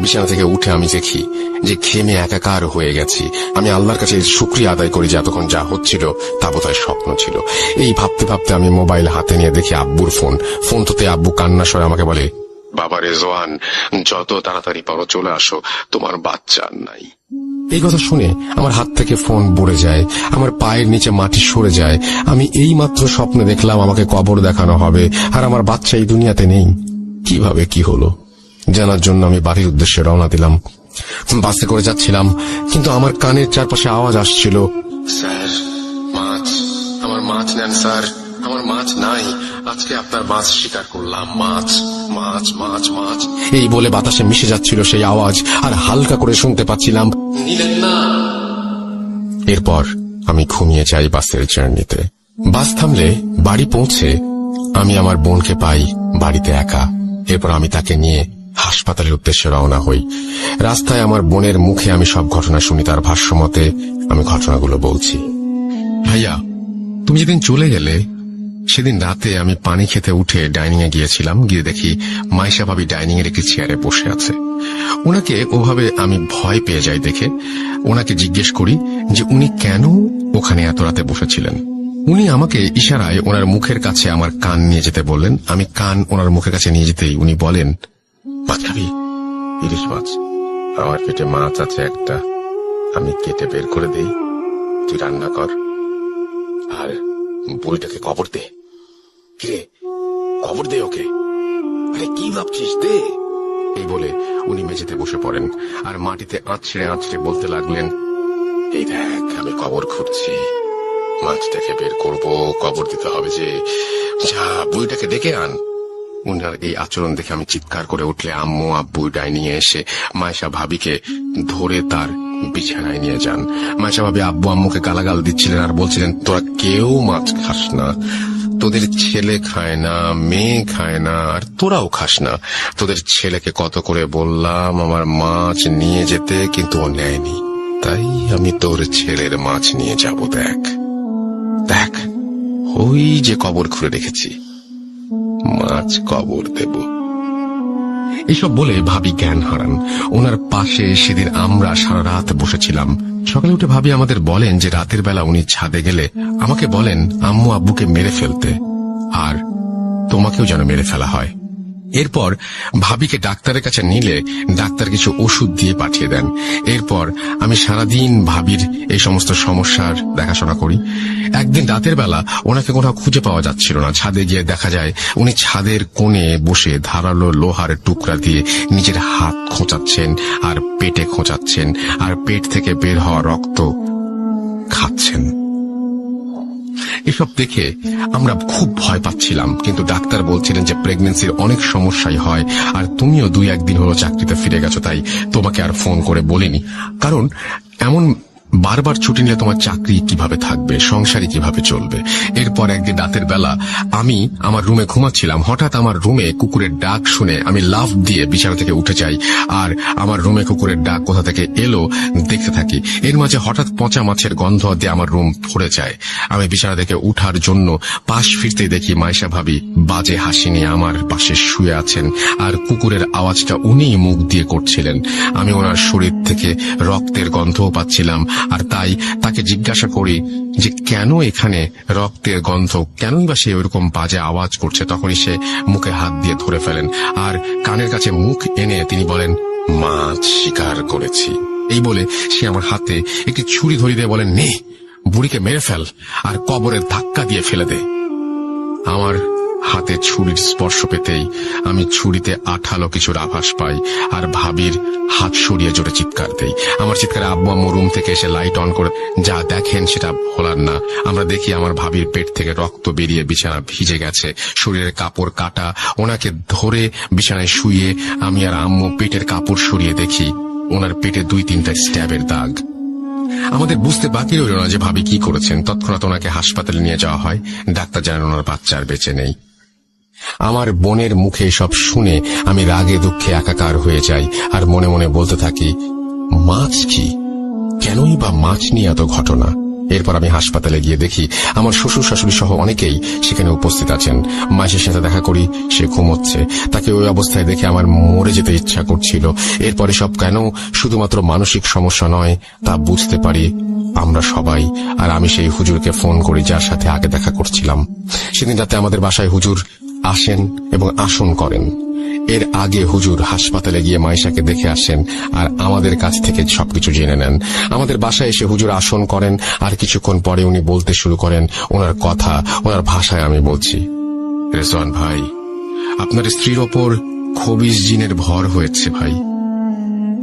[SPEAKER 3] বিছানা থেকে উঠে আমি দেখি যে ঘেমে একাকার হয়ে গেছি। আমি আল্লাহর কাছে শুকরিয়া আদায় করি যে এতক্ষণ যা হচ্ছিল তা বোধহয় স্বপ্ন ছিল। এই ভাবতে ভাবতে আমি মোবাইল হাতে নিয়ে দেখি আব্বুর ফোন তোতে আব্বু কান্না স্বরে আমাকে বলে, বাবা রেজওয়ান, যত তাড়াতাড়ি পারো চলে আসো, তোমার বাচ্চা নাই। এই কথা শুনে আমার হাত থেকে ফোন পড়ে যায়, আমার পায়ের নিচে মাটি সরে যায়। আমি এই মাত্র স্বপ্নে দেখলাম আমাকে কবর দেখানো হবে, আর আমার বাচ্চা এই দুনিয়াতে নেই। কিভাবে কি হলো জানার জন্য আমি বাড়ির উদ্দেশ্যে রওনা দিলাম। বাসে করে যাচ্ছিলাম, কিন্তু আমার কানের চারপাশে আওয়াজ আসছিল, স্যার মাছ, আমার মাছ নেন স্যার, আমার মাছ নাই, আজকে আপনার মাছ শিকার করলাম, মাছ মাছ মাছ মাছ। এই বলে বাতাসে মিশে যাচ্ছিল সেই আওয়াজ, আর হালকা করে শুনতে পাচ্ছিলাম, নিলেন না। এরপর আমি ঘুমিয়ে যাই বাসের জার্নিতে। বাস থামলে বাড়ি পৌঁছে আমি আমার বোনকে পাই বাড়িতে একা। এরপর আমি তাকে নিয়ে হাসপাতালের উদ্দেশ্যে রওনা হই। রাস্তায় আমার বোনের মুখে আমি সব ঘটনা শুনি। তার ভাষ্য মতে আমি ঘটনাগুলো বলছি। ভাইয়া, তুমি যেদিন চলে গেলে সেদিন রাতে আমি পানি খেতে উঠে ডাইনিং এ গিয়েছিলাম। গিয়ে দেখি মাইশা ভাবি ডাইনিং এর একটি চেয়ারে বসে আছে। ওনাকে ওভাবে আমি ভয় পেয়ে যাই দেখে ওনাকে জিজ্ঞেস করি যে উনি কেন ওখানে এত রাতে বসেছিলেন। উনি আমাকে ইশারায় ওনার মুখের কাছে আমার কান নিয়ে যেতে বললেন। আমি কান ওনার মুখের কাছে নিয়ে যেতেই উনি বলেন, মাছ খাবি? ইলিশ মাছ। আমার পেটে মাছ আছে একটা, আমি কেটে বের করে দেই, তুই রান্না কর, আর বুড়িটাকে কবর দে। কিরে, কবর দে ওকে। আরে কি ভাবছিস, দে। এই বলে উনি মেঝেতে বসে পড়েন আর মাটিতে আঁচড়ে আঁচড়ে বলতে লাগলেন, এই দেখ আমি কবর খুঁড়ছি, মাছটাকে বের করব, কবর দিতে হবে যে। যা বুড়িটাকে ডেকে আন। উনার এই আচরণ দেখে আমি চিৎকার করে উঠলে আম্মু আব্বু ডাইনিং এ এসে মাইশা ভাবিকে ধরে তার বিছানায় নিয়ে যান। মাইশা ভাবি আব্বু আম্মুকে গালাগাল দিচ্ছিলেন আর বলছিলেন, তোরা কেউ মাছ খাস না, তোদের ছেলে খায় না, মেয়ে খায় না, আর তোরাও খাস না। তোদের ছেলেকে কত করে বললাম আমার মাছ নিয়ে যেতে, কিন্তু ও নেয়নি, তাই আমি তোর ছেলের মাছ নিয়ে যাব। দেখ দেখ ওই যে কবর খুঁড়ে রেখেছি, মাছ কবর দেব। এসব বলে ভাবি জ্ঞান হারান। ওনার পাশে সেদিন আমরা সারা রাত বসেছিলাম। সকালে উঠে ভাবি আমাদের বলেন যে রাতের বেলা উনি ছাদে গেলে আমাকে বলেন আম্মু আব্বুকে মেরে ফেলতে, আর তোমাকেও যেন মেরে ফেলা হয়। এরপর ভাবিকে ডাক্তারের কাছে নিলে ডাক্তার কিছু ওষুধ দিয়ে পাঠিয়ে দেন। এরপর আমি সারাদিন ভাবির এই সমস্ত সমস্যার দেখাশোনা করি। একদিন রাতের বেলা ওনাকে কোথাও খুঁজে পাওয়া যাচ্ছিল না। ছাদে গিয়ে দেখা যায় উনি ছাদের কোণে বসে ধারালো লোহার টুকরা দিয়ে নিজের হাত খোঁচাচ্ছেন আর পেটে খোঁচাচ্ছেন, আর পেট থেকে বের হওয়া রক্ত খাচ্ছেন। এসব দেখে আমরা খুব ভয় পাচ্ছিলাম, কিন্তু ডাক্তার বলছিলেন যে প্রেগন্যান্সির অনেক সমস্যাই হয়, আর তুমিও 2-1 দিন হলো চাকরিতে ফিরে গেছো, তাই তোমাকে আর ফোন করে বলিনি। কারণ এমন বারবার ছুটি নিলে তোমার চাকরি কিভাবে থাকবে, সংসারই কিভাবে চলবে। এরপর একদিন রাতের বেলা আমি আমার রুমে ঘুমাচ্ছিলাম। হঠাৎ আমার রুমে কুকুরের ডাক শুনে আমি লাফ দিয়ে বিছানা থেকে উঠে যাই, আর আমার রুমে কুকুরের ডাক কোথা থেকে এলো দেখতে থাকি। এর মাঝে হঠাৎ পচা মাছের গন্ধ দিয়ে আমার রুম ভরে যায়। আমি বিছানা থেকে উঠার জন্য পাশ ফিরতে দেখি মাইশা ভাবি বাজে হাসি নিয়ে আমার পাশে শুয়ে আছেন, আর কুকুরের আওয়াজটা উনিই মুখ দিয়ে করছিলেন। আমি ওনার শরীর থেকে রক্তের গন্ধও পাচ্ছিলাম, আর তাই তাকে জিজ্ঞাসা করি যে কেন এখানে রক্তের গন্ধ, কেনই বা সে ওইরকম বাজে আওয়াজ করছে। তখনই সে মুখে হাত দিয়ে ধরে ফেলেন, আর কানের কাছে মুখ এনে তিনি বলেন, মাছ শিকার করেছি। এই বলে সে আমার হাতে একটি ছুরি ধরিয়ে দিয়ে বলেন, নে বুড়িকে মেরে ফেল আর কবরের ধাক্কা দিয়ে ফেলে দে। আমার হাতে ছুরির স্পর্শ পেতেই আমি ছুরিতে আঠালো কিছুর আভাস পাই, আর ভাবির হাত সরিয়ে জোরে চিৎকার দেই। আমার চিৎকারে আব্বু আম্মু রুম থেকে এসে লাইট অন করে যা দেখেন সেটা ভোলার না। আমরা দেখি আমার ভাবির পেট থেকে রক্ত বেরিয়ে বিছানা ভিজে গেছে, শরীরের কাপড় কাটা। ওনাকে ধরে বিছানায় শুয়ে আমি আর আম্মু পেটের কাপড় সরিয়ে দেখি ওনার পেটে 2-3টা স্ট্যাবের দাগ। আমাদের বুঝতে বাকি রইল না যে ভাবি কি করেছেন। তৎক্ষণাৎ ওনাকে হাসপাতালে নিয়ে যাওয়া হয়। ডাক্তার জানান ওনার বাচ্চা আর বেঁচে নেই। আমার বোনের মুখে সব শুনে আমি রাগে দুঃখে একাকার হয়ে যাই, আর মনে মনে বলতে থাকি, মাছ কি, কেনই বা মাছ নিয়ে এত ঘটনা। এরপর আমি হাসপাতালে গিয়ে দেখি আমার শ্বশুর শাশুড়ি সহ অনেকেই সেখানে উপস্থিত আছেন। মাসের সাথে দেখা করি, সে ঘুমোচ্ছে। তাকে ওই অবস্থায় দেখে আমার মরে যেতে ইচ্ছা করছিল। এরপরে সব কেন শুধুমাত্র মানসিক সমস্যা নয় তা বুঝতে পারি আমরা সবাই। আর আমি সেই হুজুরকে ফোন করি যার সাথে আগে দেখা করছিলাম। সেদিন রাতে আমাদের বাসায় হুজুর আসেন এবং আসন করেন। এর আগে হুজুর হাসপাতালে গিয়ে মাইশাকে দেখে আসেন আর আমাদের কাছ থেকে সবকিছু জেনে নেন। আমাদের বাসায় এসে হুজুর আসন করেন, আর কিছুক্ষণ পরে উনি বলতে শুরু করেন ওনার কথা। ওনার ভাষায় আমি বলছি, রেজওয়ান ভাই, আপনার স্ত্রীর ওপর খবিশ জিনের ভর হয়েছে ভাই।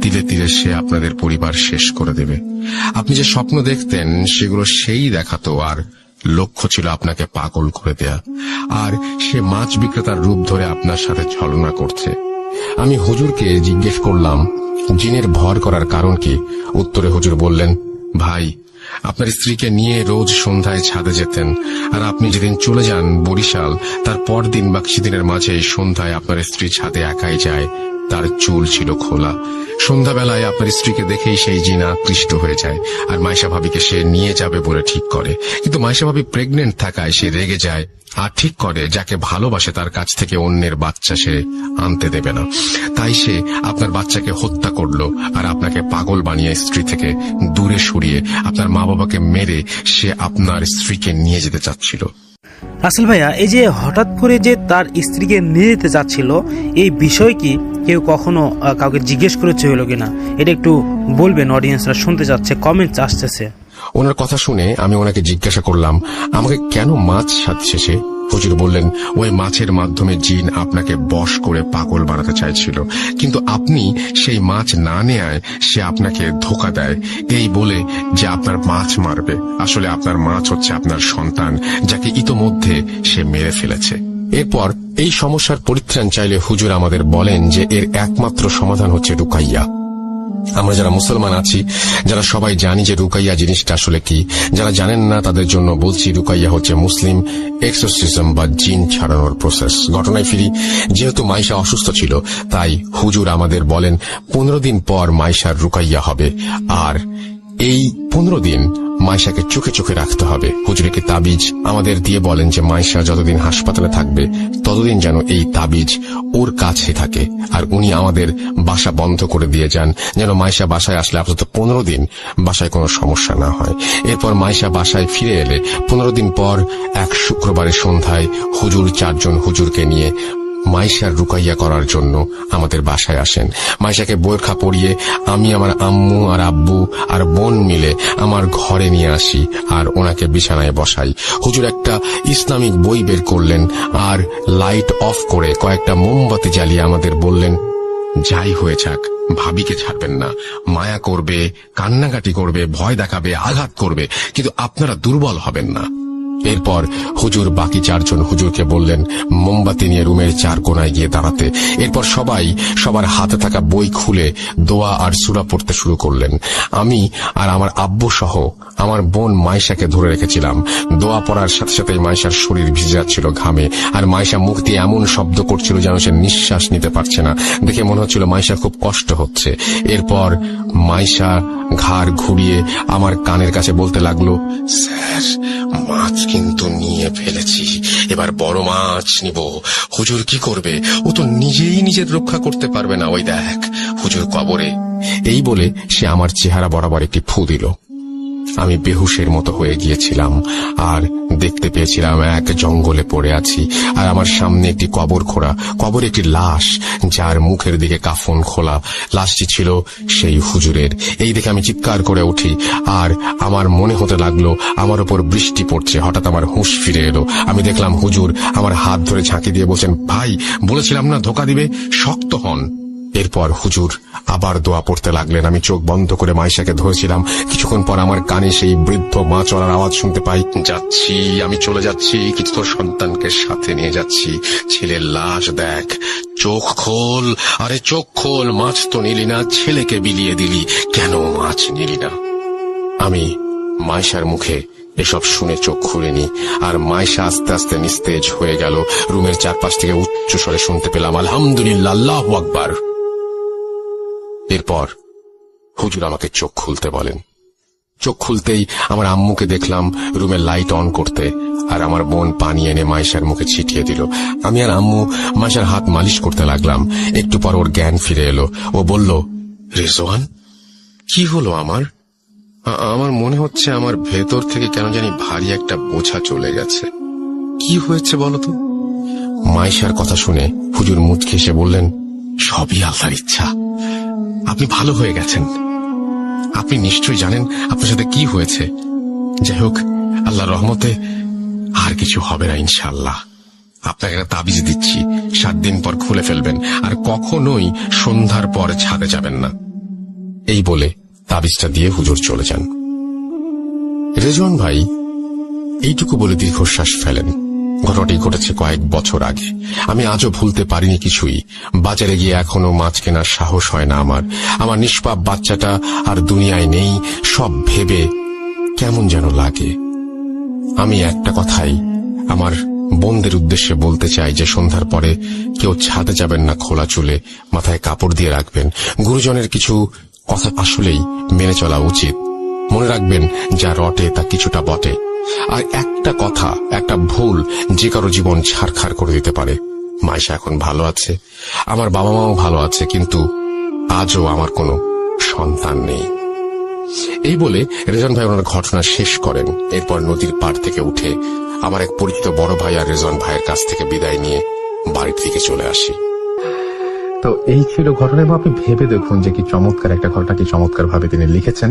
[SPEAKER 3] ধীরে ধীরে সে আপনাদের পরিবার শেষ করে দেবে। আপনি যে স্বপ্ন দেখতেন সেগুলো সেই দেখাতো, আর লক্ষ্য ছিল আপনাকে পাগল করে দেয়া। আর সে মাছ বিক্রেতার রূপ ধরে আপনার সাথে ছলনা করছে। আমি হুজুরকে জিজ্ঞেস করলাম জিনের ভর করার কারণ কি। উত্তরে হুজুর বললেন, ভাই, আপনার স্ত্রীকে নিয়ে রোজ সন্ধ্যায় ছাদে যেতেন, আর আপনি যেদিন চলে যান বরিশাল তার পরদিন বা কিছুদিনের মাঝে সন্ধ্যায় আপনার স্ত্রী ছাদে একাই যায়। তার চুল ছিল খোলা। সন্ধ্যাবেলায় আপনার স্ত্রীকে দেখেই সেই জিন আকৃষ্ট হয়ে যায়, আর মাইশা ভাবিকে সে নিয়ে যাবে বলে ঠিক করে। কিন্তু মাইশা ভাবি প্রেগনেন্ট থাকায় সে রেগে যায় আর ঠিক করে যাকে ভালোবাসে তার কাছ থেকে অন্যের বাচ্চা সে আনতে দেবে না। তাই সে আপনার বাচ্চাকে হত্যা করলো, আর আপনাকে পাগল বানিয়ে স্ত্রী থেকে দূরে সরিয়ে আপনার মা বাবাকে মেরে সে আপনার স্ত্রীকে নিয়ে যেতে চাচ্ছিল।
[SPEAKER 2] রাসেল ভাইয়া, এই যে হঠাৎ করে যে তার স্ত্রীকে নিয়ে যেতে চাচ্ছিল, এই বিষয় কি কেউ কখনো কাউকে জিজ্ঞেস করেছে হলো কিনা, এটা একটু বলবেন, অডিয়েন্সরা শুনতে চাচ্ছে, কমেন্টস আসতেছে।
[SPEAKER 3] ওনার কথা শুনে আমি ওনাকে জিজ্ঞাসা করলাম, আমাকে কেন মাছ সাজছে সে? হুজুর বললেন, ওই মাছের মাধ্যমে জিন আপনাকে বশ করে পাগল বানাতে চাইছিল, কিন্তু আপনি সেই মাছ না নেয়ায় সে আপনাকে ধোঁকা দেয়, এই বলে যে আপনার মাছ মারবে। আসলে আপনার মাছ হচ্ছে আপনার সন্তান, যাকে ইতোমধ্যে সে মেরে ফেলেছে। এরপর এই সমস্যার পরিত্রাণ চাইলে হুজুর আমাদের বলেন যে এর একমাত্র সমাধান হচ্ছে রুকাইয়া। আমরা যারা মুসলমান আছি, যারা সবাই জানি যে রুকাইয়া জিনিসটা আসলে কি, যারা জানেন না তাদের জন্য বলছি, রুকাইয়া হচ্ছে মুসলিম এক্সোরসিজম বা জিন ছাড়ানোর প্রসেস। ঘটনায় ফিরি, যেহেতু মাইশা অসুস্থ ছিল, তাই হুজুর আমাদের বলেন 15 দিন পর মাইশার রুকাইয়া হবে, আর এই 15 দিন মাইশাকে চোখে চোখে রাখতে হবে। হুজুর একটি তাবিজ আমাদের দিয়ে বলেন যে মাইশা যতদিন হাসপাতালে থাকবে ততদিন যেন এই তাবিজ ওর কাছে থাকে, আর উনি আমাদের বাসা বন্ধ করে দিয়ে যান, যেন মাইশা বাসায় আসলে আপাতত 15 দিন বাসায় কোনো সমস্যা না হয়। এরপর মাইশা বাসায় ফিরে এলে 15 দিন পর এক শুক্রবারের সন্ধ্যায় হুজুর 4 জন হুজুরকে নিয়ে মাইশার রুকাইয়া করার জন্য আমাদের বাসায় আসেন। মাইশাকে বোরখা পরিয়ে আমি আমার আম্মু আর আব্বু আর বোন মিলে আমার ঘরে নিয়ে আসি আর ওনাকে বিছানায় বসাই। হুজুর একটা ইসলামিক বই বের করলেন আর লাইট অফ করে কয়েকটা মোমবাতি জ্বালিয়ে আমাদের বললেন, যাই হয়ে যাক ভাবিকে ছাড়বেন না, মায়া করবে, কান্নাকাটি করবে, ভয় দেখাবে, আঘাত করবে, কিন্তু আপনারা দুর্বল হবেন না। এরপর হুজুর বাকি 4 জন হুজুরকে বললেন মোমবাতি নিয়ে রুমের 4 কোণায় গিয়ে দাঁড়াতে। এরপর সবাই সবার হাতে থাকা বই খুলে দোয়া আর সূরা পড়তে শুরু করলেন। আমি আর আমার আব্বু সহ আমার বোন মাইশাকে ধরে রেখেছিলাম। দোয়া পড়ার সাথে সাথেই মাইশার শরীর ভিজে যাচ্ছিল ঘামে, আর মাইশা মুখ দিয়ে এমন শব্দ করছিল যেন সে নিঃশ্বাস নিতে পারছে না। দেখে মনে হচ্ছিল মাইশা খুব কষ্ট হচ্ছে। এরপর মাইশা ঘাড় ঘুরিয়ে আমার কানের কাছে বলতে লাগলো, স্যার, মাছ কিন্তু নিয়ে ফেলেছি, এবার বড় মাছ নিব। হুজুর কি করবে? ও তো নিজেই নিজের রক্ষা করতে পারবে না, ওই দেখ হুজুর কবরে। এই বলে সে আমার চেহারা বরাবর একটি ফু দিল। আমি বেহুশের মতো হয়ে গিয়েছিলাম আর দেখতে পেয়েছিলাম এক জঙ্গলে পড়ে আছি, আর আমার সামনে একটি কবর খোঁড়া, কবর একটি লাশ যার মুখের দিকে কাফন খোলা। লাশটি ছিল সেই হুজুরের। এই দেখে আমি চিৎকার করে উঠি আর আমার মনে হতে লাগলো আমার উপর বৃষ্টি পড়ছে। হঠাৎ আমার হুঁশ ফিরে এলো। আমি দেখলাম হুজুর আমার হাত ধরে ঝাঁকি দিয়ে বলছেন, ভাই বলেছিলাম না ধোঁকা দিবে, শক্ত হন। এরপর হুজুর আবার দোয়া পড়তে লাগলেন। আমি চোখ বন্ধ করে মাইশাকে ধরেছিলাম। কিছুক্ষণ পর আমার কানে সেই বৃদ্ধ মা চলার আওয়াজ শুনতে পাই, যাচ্ছি, আমি চলে যাচ্ছি, কিন্তু তোর সন্তানকে সাথে নিয়ে যাচ্ছি। ছেলের লাশ দেখ, চোখ খোল, আরে চোখ খোল, মাছ তো নিলি না, ছেলেকে বিলিয়ে দিলি, কেন মাছ নিলি না? আমি মাইশার মুখে এসব শুনে চোখ খুলিনি, আর মাইশা আস্তে আস্তে নিস্তেজ হয়ে গেল। রুমের চারপাশ থেকে উচ্চ স্বরে শুনতে পেলাম, আলহামদুলিল্লাহ, আল্লাহু আকবার। এরপর হুজুর আমাকে চোখ খুলতে বলেন। চোখ খুলতেই আমার আম্মুকে দেখলাম রুমের লাইট অন করতে, আর আমার বোন পানি এনে মাইশার মুখে ছিটিয়ে দিল। আমি আর আম্মু মাইশার হাত মালিশ করতে লাগলাম। একটু পর ওর জ্ঞান ফিরে এলো। ও বলল, রেজওয়ান, কি হলো আমার? আমার মনে হচ্ছে আমার ভেতর থেকে কেন জানি ভারী একটা বোঝা চলে গেছে। কি হয়েছে বলতো? মাইশার কথা শুনে হুজুর মুচকি এসে বললেন, সবই আল্লাহর ইচ্ছা, আপনি ভালো হয়ে গেছেন। আপনি নিশ্চয়ই জানেন আপনার সাথে কি হয়েছে। যাই হোক, আল্লাহর রহমতে আর কিছু হবে না ইনশাআল্লাহ। আপনাকে একটা তাবিজ দিচ্ছি, 7 দিন পর খুলে ফেলবেন, আর কখনোই সন্ধ্যার পর ছাদে যাবেন না। এই বলে তাবিজটা দিয়ে হুজুর চলে যান। রেজওয়ান ভাই এইটুকু বলে দীর্ঘশ্বাস ফেলেন। ঘটনাটি ঘটেছে কয়েক বছর আগে। আমি আজও ভুলতে পারিনি কিছুই। বাজারে গিয়ে এখনো মাছ কেনার সাহস হয় না আমার। আমার নিষ্পাপ বাচ্চাটা আর দুনিয়ায় নেই, সব ভেবে কেমন যেন লাগে। আমি একটা কথাই আমার বোনদের উদ্দেশ্যে বলতে চাই যে সন্ধ্যার পরে কেউ ছাদে যাবেন না খোলা চুলে, মাথায় কাপড় দিয়ে রাখবেন। গুরুজনের কিছু কথা আসলেই মেনে চলা উচিত। মনে রাখবেন, যা রটে তা কিছুটা বটে। আর একটা কথা, একটা ভুল যে কারো জীবন ছারখার করে দিতে পারে। মাইশা এখন ভালো আছে, আমার বাবা মাও ভালো আছে, কিন্তু আজও আমার কোনো সন্তান নেই। এই বলে রেজন ভাই ওনার ঘটনা শেষ করেন। এরপর নদীর পাড় থেকে উঠে আমার এক পরিচিত বড় ভাই আর রেজন ভাইয়ের কাছ থেকে বিদায় নিয়ে বাড়ির দিকে চলে আসি।
[SPEAKER 1] তো এই ছিল ঘটনা, এবং আপনি ভেবে দেখুন যে কি চমৎকার একটা ঘটনা, কি চমৎকার ভাবে তিনি লিখেছেন।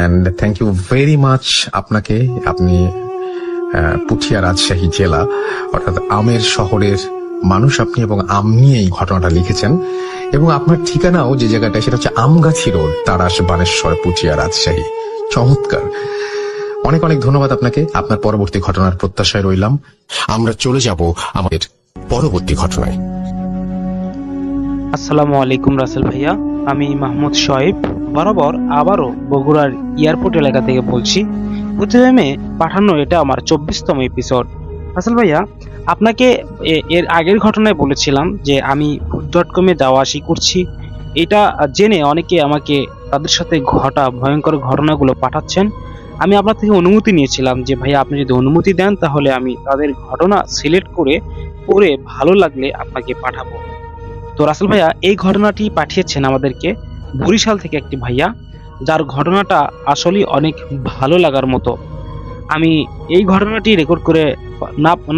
[SPEAKER 1] And thank you very much আপনাকে। আপনি পুঠিয়া রাজশাহী জেলা অর্থাৎ আমের শহরের মানুষ আপনি, এবং আম নিয়ে এই ঘটনাটা লিখেছেন। এবং আপনার ঠিকানাও যে জায়গাটা, সেটা হচ্ছে আমগাছি রোড, তারাস, বানেশ্বর, পুঠিয়া রাজশাহী। চমৎকার, অনেক অনেক ধন্যবাদ আপনাকে। আপনার পরবর্তী ঘটনার প্রত্যাশায় রইলাম।
[SPEAKER 3] আমরা চলে যাব আমাদের পরবর্তী ঘটনায়।
[SPEAKER 2] আসসালামু আলাইকুম রাসেল ভাইয়া, আমি মাহমুদ শোয়েব বরাবর আবারও বগুড়ার এয়ারপোর্ট এলাকা থেকে বলছি। প্রতিদিনে পাঠানো এটা আমার 24তম এপিসোড। রাসেল ভাইয়া, আপনাকে এর আগের ঘটনায় বলেছিলাম যে আমি ভূত.com-এ যাওয়া আসি করছি। এটা জেনে অনেকে আমাকে তাদের সাথে ঘটা ভয়ঙ্কর ঘটনাগুলো পাঠাচ্ছেন। আমি আপনার থেকে অনুমতি নিয়েছিলাম যে ভাইয়া আপনি যদি অনুমতি দেন তাহলে আমি তাদের ঘটনা সিলেক্ট করে পড়ে ভালো লাগলে আপনাকে পাঠাবো। তো রাসেল ভাইয়া, এই ঘটনাটি পাঠিয়েছেন আমাদেরকে বরিশাল থেকে একটি ভাইয়া, যার ঘটনাটা আসলে অনেক ভালো লাগার মতো। আমি এই ঘটনাটি রেকর্ড করে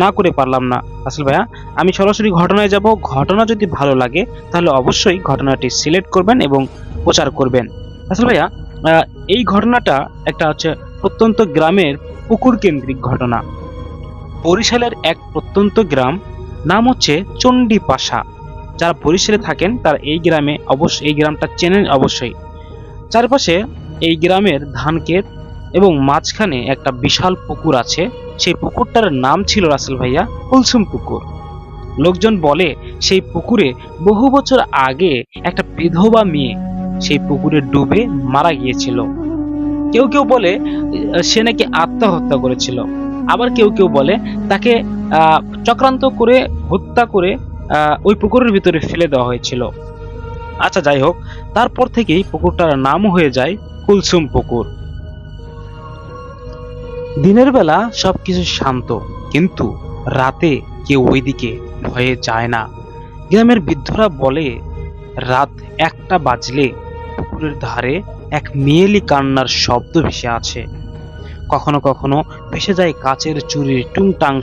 [SPEAKER 2] না করে পারলাম না রাসেল ভাইয়া। আমি সরাসরি ঘটনায় যাব। ঘটনা যদি ভালো লাগে তাহলে অবশ্যই ঘটনাটি সিলেক্ট করবেন এবং প্রচার করবেন। রাসেল ভাইয়া, এই ঘটনাটা একটা হচ্ছে প্রত্যন্ত গ্রামের পুকুর কেন্দ্রিক ঘটনা। বরিশালের এক প্রত্যন্ত গ্রাম, নাম হচ্ছে চণ্ডীপাশা। যারা বরিশালে থাকেন তারা এই গ্রামটা চেনেন অবশ্যই। চারপাশে এই গ্রামের ধান ক্ষেত এবং মাঝখানে একটা বিশাল পুকুর আছে। সেই পুকুরটার নাম ছিল রাসেল ভাইয়া কুলসুম পুকুর। লোকজন বলে সেই পুকুরে বহু বছর আগে একটা বিধবা মেয়ে সেই পুকুরে ডুবে মারা গিয়েছিল। কেউ কেউ বলে সে নাকি আত্মহত্যা করেছিল, আবার কেউ কেউ বলে তাকে চক্রান্ত করে হত্যা করে ওই পুকুরের ভিতরে ফেলে দেওয়া হয়েছিল। আচ্ছা, যাই হোক, তারপর থেকেই পুকুরটার নাম হয়ে যায় কুলসুম পুকুর। দিনের বেলা সবকিছু শান্ত, কিন্তু রাতে কেউ ওইদিকে ভয়ে যায় না। গ্রামের বৃদ্ধরা বলে রাত 1টা বাজলে পুকুরের ধারে এক মেয়েলি কান্নার শব্দ ভেসে আছে। কখনো কখনো ভেসে যায় কাচের চুরির টুংটাং